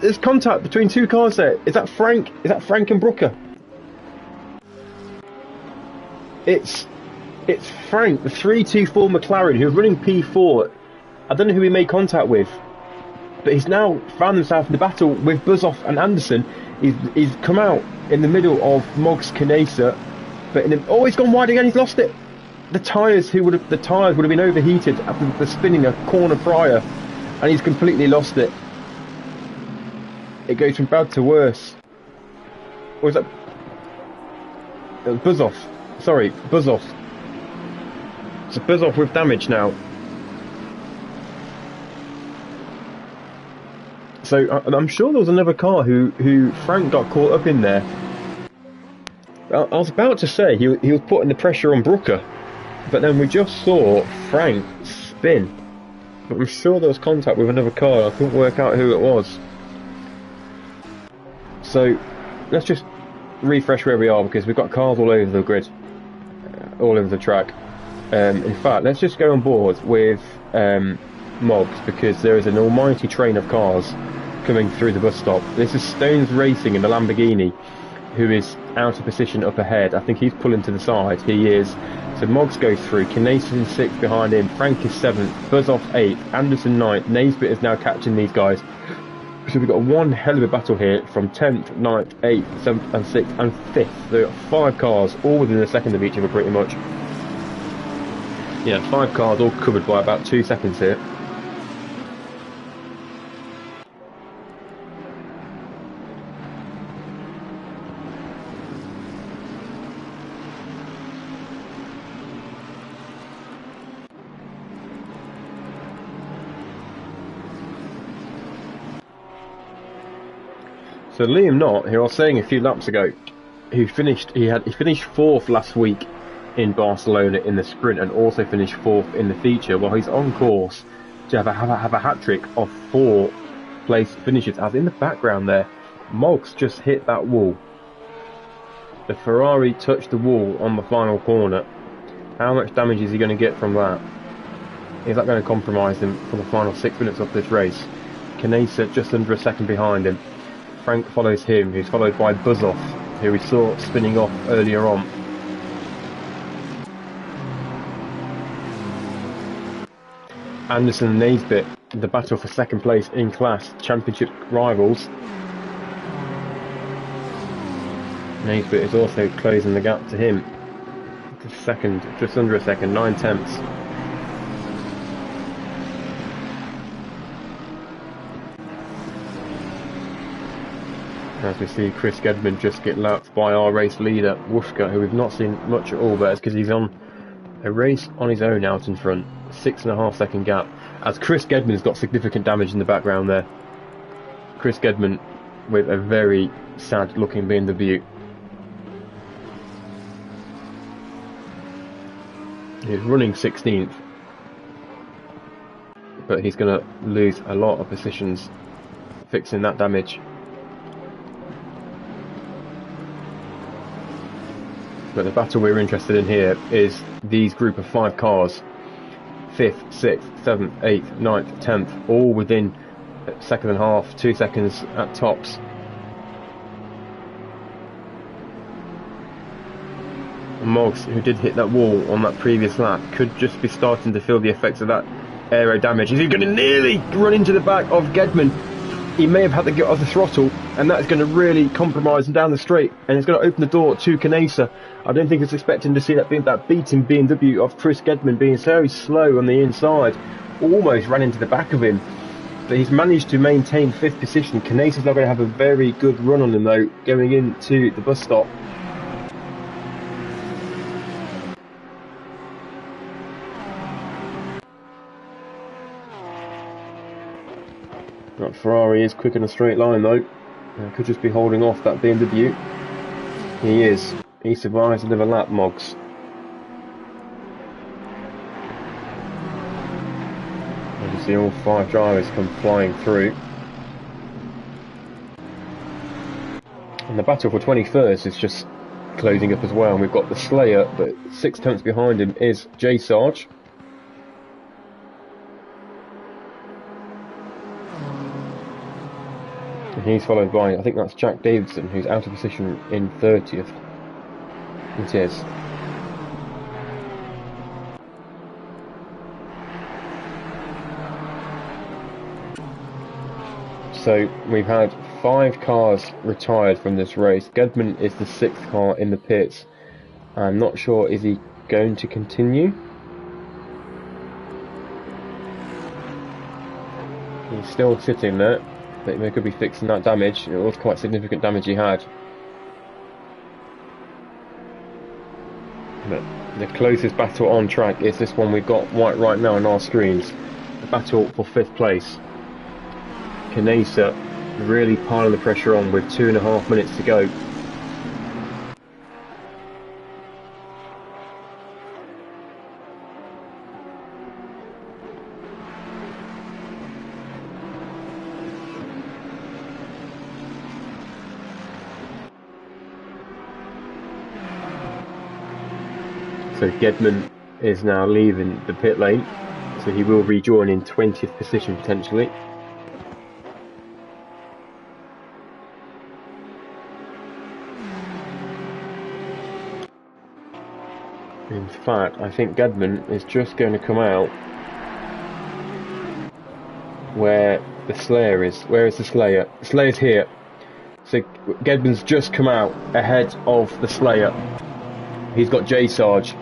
there's contact between two cars there. Is that Frank? Is that Frank and Brooker? It's Frank, the 324 McLaren, who was running P4. I don't know who he made contact with, but he's now found himself in the battle with Buzzoff and Anderson. He's come out in the middle of Moggs Canesa, but he's gone wide again. He's lost it. The tyres would have been overheated after the spinning a corner prior, and he's completely lost it. It goes from bad to worse. Or was that Buzzoff? Sorry, Buzzoff. So Buzzoff with damage now. So I'm sure there was another car who Frank got caught up in there. I was about to say he was putting the pressure on Brooker, but then we just saw Frank spin. But I'm sure there was contact with another car. I couldn't work out who it was. So let's just refresh where we are, because we've got cars all over the grid, all over the track. In fact, let's just go on board with Moggs, because there is an almighty train of cars coming through the bus stop. This is Stones Racing in the Lamborghini, who is out of position up ahead. I think he's pulling to the side. He is. So Moggs goes through. Canesa in 6th behind him. Frank is 7th. Buzzoff 8th. Anderson 9th. Naisbitt is now catching these guys. So we've got one hell of a battle here from 10th, 9th, 8th, 7th and 6th and 5th. So we've got 5 cars all within a second of each other pretty much. Yeah, 5 cars all covered by about 2 seconds here. So Liam Knott, who I was saying a few laps ago, he finished 4th last week in Barcelona in the sprint, and also finished 4th in the feature. Well, he's on course to have a hat trick of 4 place finishes. As in the background there, Moggs just hit that wall. The Ferrari touched the wall on the final corner. How much damage is he going to get from that? Is that going to compromise him for the final 6 minutes of this race? Canesa just under a second behind him. Frank follows him, who's followed by Buzzoff, who we saw spinning off earlier on. Anderson and Naisbitt, the battle for second place in class, championship rivals. Naisbitt is also closing the gap to him. Second, just under a second, 9 tenths. As we see Chris Gedman just get lapped by our race leader, Wushka, who we've not seen much at all, but it's because he's on a race on his own out in front. 6.5 second gap, as Chris Gedman's got significant damage in the background there. Chris Gedman with a very sad looking BMW. He's running 16th, but he's going to lose a lot of positions fixing that damage. But the battle we're interested in here is these group of 5 cars, 5th, 6th, 7th, 8th, 9th, 10th, all within a second and a half, 2 seconds at tops. Moggs, who did hit that wall on that previous lap, could just be starting to feel the effects of that aero damage. Is he going to nearly run into the back of Gedman? He may have had to get off the throttle, and that's going to really compromise him down the straight, and it's going to open the door to Canesa. I don't think it's expecting to see that beating BMW of Chris Gedman being so slow on the inside. Almost ran into the back of him, but he's managed to maintain 5th position. Canesa's not going to have a very good run on him though, going into the bus stop. That Ferrari is quick in a straight line though. Could just be holding off that BMW. He is. He survives another lap, Moggs. You can see all 5 drivers come flying through. And the battle for 21st is just closing up as well. And we've got the Slayer, but 6 tenths behind him is J Sarge. And he's followed by, I think that's Jack Davidson, who's out of position in 30th. It is. So we've had 5 cars retired from this race. Gedman is the 6th car in the pits. I'm not sure, is he going to continue? He's still sitting there. They could be fixing that damage. It was quite significant damage he had. But the closest battle on track is this one we've got right now on our screens. The battle for 5th place. Canesa really piling the pressure on with 2.5 minutes to go. So Gedman is now leaving the pit lane, so he will rejoin in 20th position potentially. In fact, I think Gedman is just going to come out where the Slayer is. Where is the Slayer? The Slayer's here. So Gedman's just come out ahead of the Slayer. He's got J Sarge.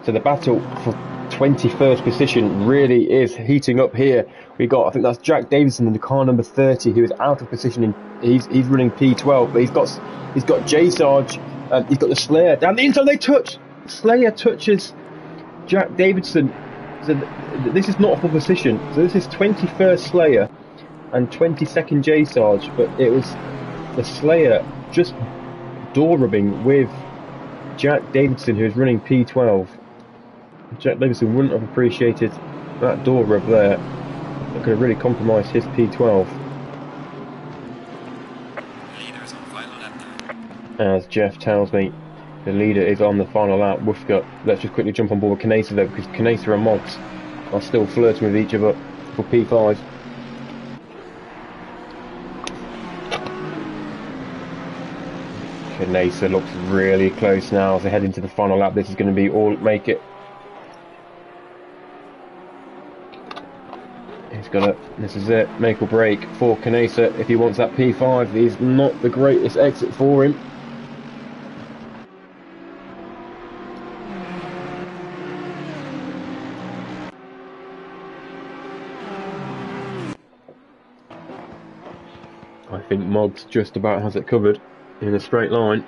So the battle for 21st position really is heating up here. We got, I think that's Jack Davidson in the car number 30, who is out of position. He's running P12, but he's got J Sarge. He's got the Slayer down the inside. They touch. Slayer touches Jack Davidson. So this is not a full position. So this is 21st Slayer and 22nd J Sarge, but it was the Slayer just door rubbing with Jack Davidson, who is running P12. Jack Davidson wouldn't have appreciated that door rub there. That could have really compromised his P12. Leaders on final lap now. As Jeff tells me, the leader is on the final lap. Woofka. Let's just quickly jump on board with Canesa though, because Canesa and Moggs are still flirting with each other for P5. Canesa looks really close now as they head into the final lap. This is going to be all make it. This is it, make or break for Canesa if he wants that P5. He's not the greatest exit for him. I think Moggs just about has it covered in a straight line.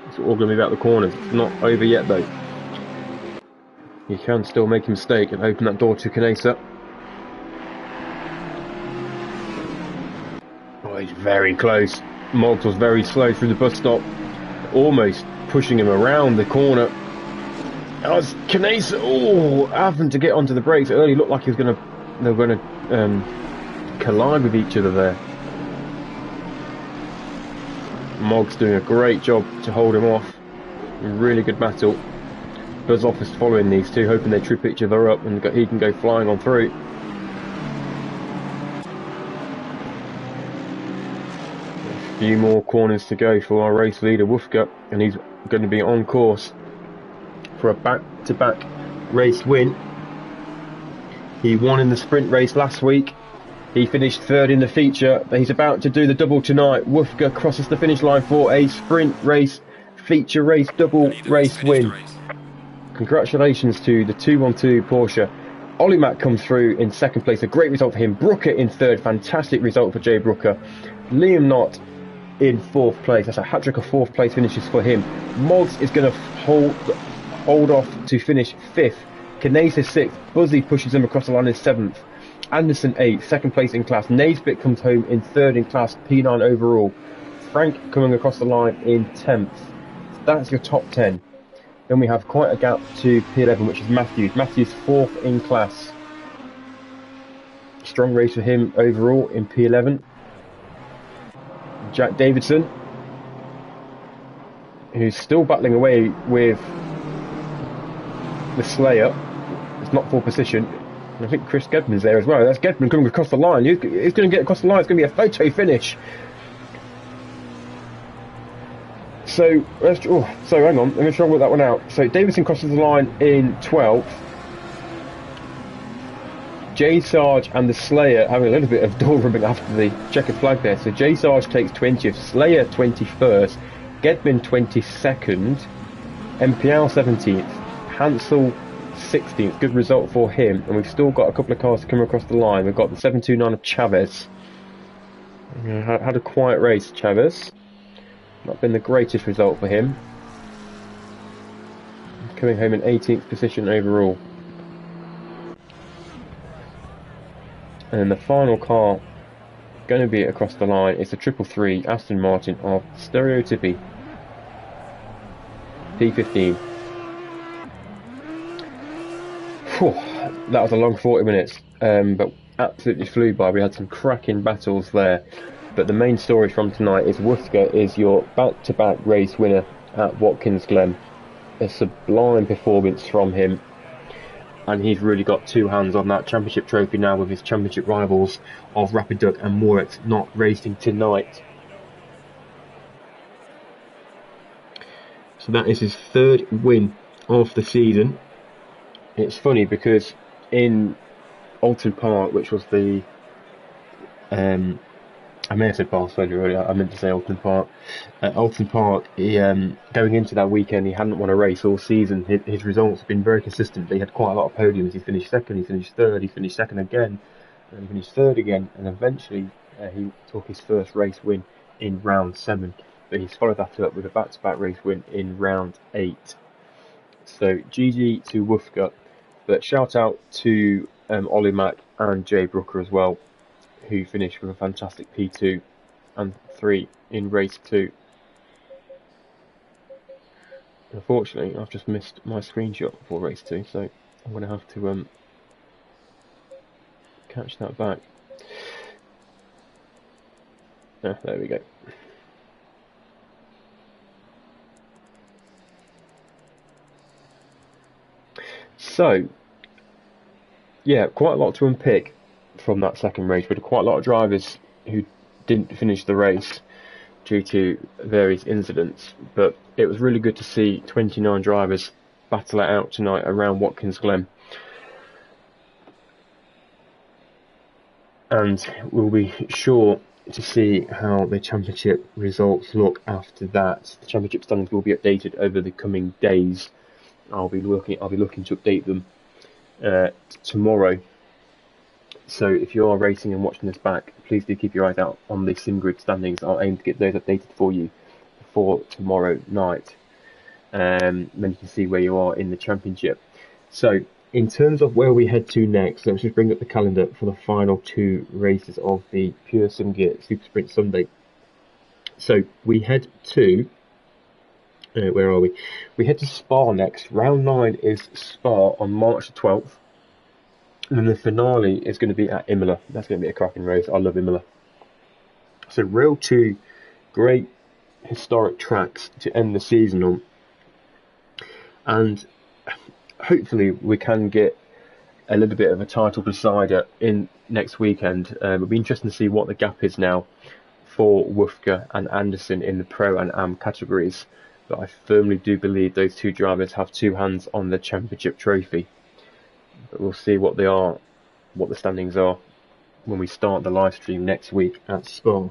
It's all going to be about the corners. It's not over yet though. You can still make a mistake and open that door to Canesa. Oh, he's very close. Moggs was very slow through the bus stop, almost pushing him around the corner. That was Canesa, having to get onto the brakes early. Looked like they were going to collide with each other there. Moggs doing a great job to hold him off. A really good battle. Buzz off is following these two, hoping they trip each other up and he can go flying on through. A few more corners to go for our race leader Woofka, and he's going to be on course for a back-to-back race win. He won in the sprint race last week. He finished third in the feature. He's about to do the double tonight. Woofka crosses the finish line for a sprint race, feature race, double race win. Congratulations to the 212 Porsche. FRLACC comes through in second place, a great result for him. Brooker in third, fantastic result for Jay Brooker. Liam Knott in fourth place. That's a hat-trick of fourth place finishes for him. Moggs is going to hold off to finish fifth. Canesa sixth. Buzzy pushes him across the line in seventh. Anderson eighth, second place in class. Naisbitt comes home in third in class, P9 overall. Frank coming across the line in 10th. That's your top 10. Then we have quite a gap to P11, which is Matthews. Matthews fourth in class. Strong race for him overall in P11. Jack Davidson, who's still battling away with the Slayer. It's not full position. And I think Chris Gedman's there as well. That's Gedman coming across the line. He's going to get across the line. It's going to be a photo finish. So hang on. Let me try and work that one out. So Davidson crosses the line in 12th. J Sarge and the Slayer having a little bit of door rubbing after the checkered flag there. So J Sarge takes 20th, Slayer 21st, Gedman 22nd, MPL 17th, Hansel 16th. Good result for him. And we've still got a couple of cars to come across the line. We've got the 729 of Chavez. Had a quiet race, Chavez. Not been the greatest result for him. Coming home in 18th position overall. And then the final car going to be across the line is the 333 Aston Martin of Stereotypy P15. Whew, that was a long 40 minutes, but absolutely flew by. We had some cracking battles there. But the main story from tonight is Woofka is your back-to-back race winner at Watkins Glen. A sublime performance from him. And he's really got two hands on that championship trophy now, with his championship rivals of Rapid Duck and Morex not racing tonight. So that is his third win of the season. It's funny because in Alton Park, which was the I may have said Barcelona earlier, I meant to say Alton Park. Alton Park, he, going into that weekend, he hadn't won a race all season. His results have been very consistent. He had quite a lot of podiums. He finished second, he finished third, he finished second again, and he finished third again, and eventually he took his first race win in round 7. But he's followed that up with a back-to-back race win in round 8. So GG to Woofka, but shout out to FRLACC and Jay Brooker as well, who finished with a fantastic P2 and 3 in race 2. Unfortunately, I've just missed my screenshot for race 2, so I'm going to have to catch that back. There we go. So, yeah, quite a lot to unpick from that second race. We had quite a lot of drivers who didn't finish the race due to various incidents, but it was really good to see 29 drivers battle it out tonight around Watkins Glen. And we'll be sure to see how the championship results look after that. The championship standings will be updated over the coming days. I'll be looking to update them tomorrow. So if you are racing and watching this back, please do keep your eyes out on the SimGrid standings. I'll aim to get those updated for you for tomorrow night. Then you can see where you are in the championship. So, in terms of where we head to next, let's just bring up the calendar for the final 2 races of the PureSimGear Super Sprint Sunday. So, we head to where are we? We head to Spa next. Round 9 is Spa on March the 12th. And then the finale is going to be at Imola. That's going to be a cracking race. I love Imola. So, real 2 great historic tracks to end the season on. And hopefully we can get a little bit of a title decider in next weekend. It'll be interesting to see what the gap is now for Woofka and Anderson in the Pro and Am categories. But I firmly do believe those 2 drivers have 2 hands on the championship trophy. But we'll see what they are, what the standings are when we start the live stream next week at Spa.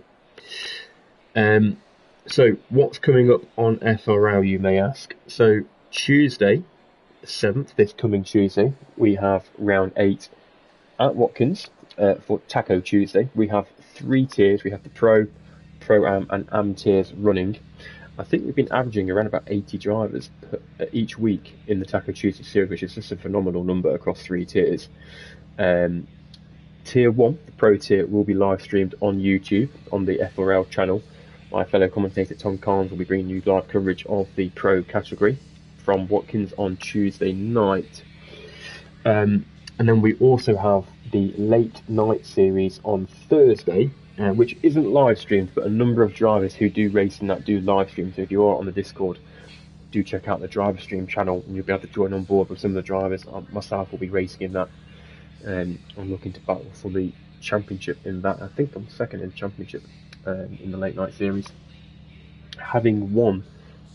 So what's coming up on FRL, you may ask? So Tuesday, 7th, this coming Tuesday, we have round 8 at Watkins for Taco Tuesday. We have 3 tiers. We have the Pro, Pro-Am and Am tiers running. I think we've been averaging around about 80 drivers each week in the Taco Tuesday series, which is just a phenomenal number across 3 tiers. Tier 1, the Pro tier, will be live streamed on YouTube on the FRL channel. My fellow commentator Tom Carnes will be bringing you live coverage of the Pro category from Watkins on Tuesday night. And then we also have the late night series on Thursday, which isn't live streamed, but a number of drivers who do race in that do live stream. So if you are on the Discord, do check out the driver stream channel and you'll be able to join on board with some of the drivers. Myself will be racing in that. I'm looking to battle for the championship in that. I think I'm second in the championship in the late night series, having won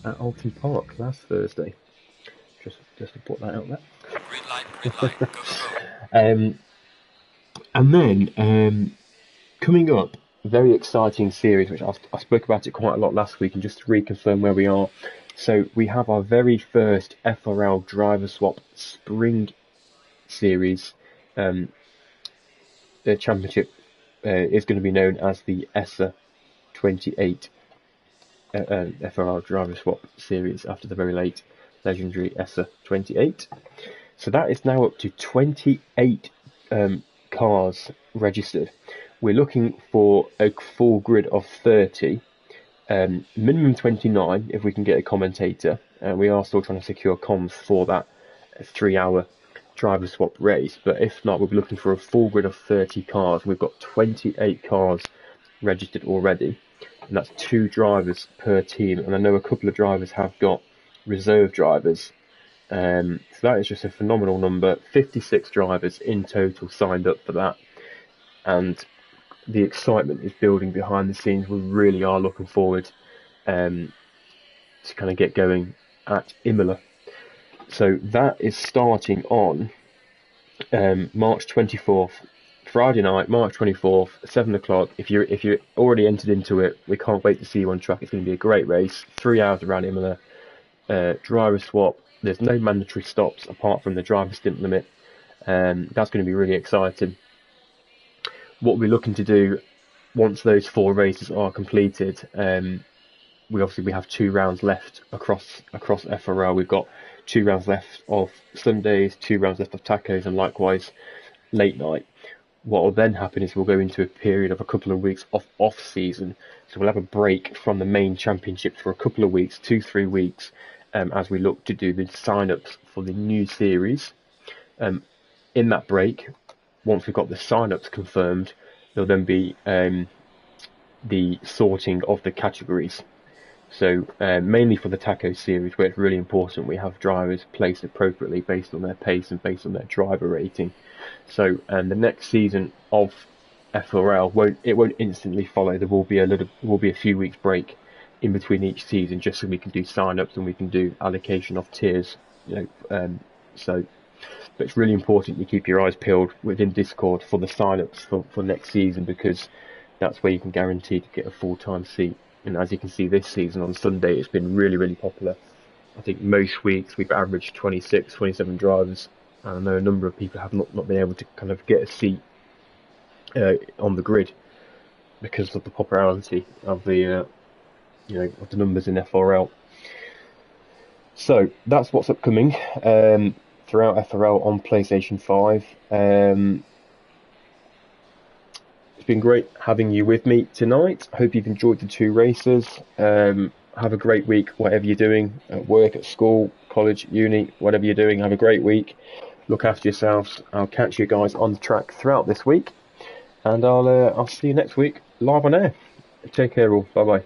at Alton Park last Thursday. Just to put that out there. Green light, go, go, go. And then coming up, a very exciting series, which I spoke about it quite a lot last week, and just to reconfirm where we are. So we have our very first FRL driver swap spring series. The championship is going to be known as the ESSA 28 FRL driver swap series after the very late legendary ESSA 28. So that is now up to 28 cars registered. We're looking for a full grid of 30, minimum 29 if we can get a commentator. We are still trying to secure comms for that 3-hour driver swap race, but if not, we'll be looking for a full grid of 30 cars. We've got 28 cars registered already, and that's 2 drivers per team, and I know a couple of drivers have got reserve drivers, so that is just a phenomenal number. 56 drivers in total signed up for that, and the excitement is building behind the scenes. We really are looking forward to kind of get going at Imola. So that is starting on March 24th, Friday night, March 24th, 7 o'clock. If you're already entered into it, we can't wait to see you on track. It's going to be a great race. 3 hours around Imola, driver swap. There's no mandatory stops apart from the driver stint limit. That's going to be really exciting. What we're looking to do once those 4 races are completed, we have 2 rounds left across FRL. We've got 2 rounds left of Sundays, 2 rounds left of tacos, and likewise late night. What will then happen is we'll go into a period of a couple of weeks of off season. So we'll have a break from the main championships for a couple of weeks, 2-3 weeks, as we look to do the sign-ups for the new series. In that break, once we've got the sign-ups confirmed, there'll then be the sorting of the categories. So mainly for the taco series, where it's really important we have drivers placed appropriately based on their pace and based on their driver rating. So the next season of FRL won't instantly follow. There will be a few weeks break in between each season, just so we can do sign-ups and we can do allocation of tiers. But it's really important you keep your eyes peeled within Discord for the sign-ups for next season, because that's where you can guarantee to get a full-time seat. And as you can see this season on Sunday, it's been really, really popular. I think most weeks we've averaged 26, 27 drivers. And I know a number of people have not been able to kind of get a seat on the grid because of the popularity of the of the numbers in FRL. So that's what's upcoming. throughout FRL on PlayStation 5. It's been great having you with me tonight. I hope you've enjoyed the 2 races. Have a great week, whatever you're doing, at work, at school, college, uni, whatever you're doing. Have a great week. Look after yourselves. I'll catch you guys on the track throughout this week, and I'll see you next week live on air. Take care all. Bye bye.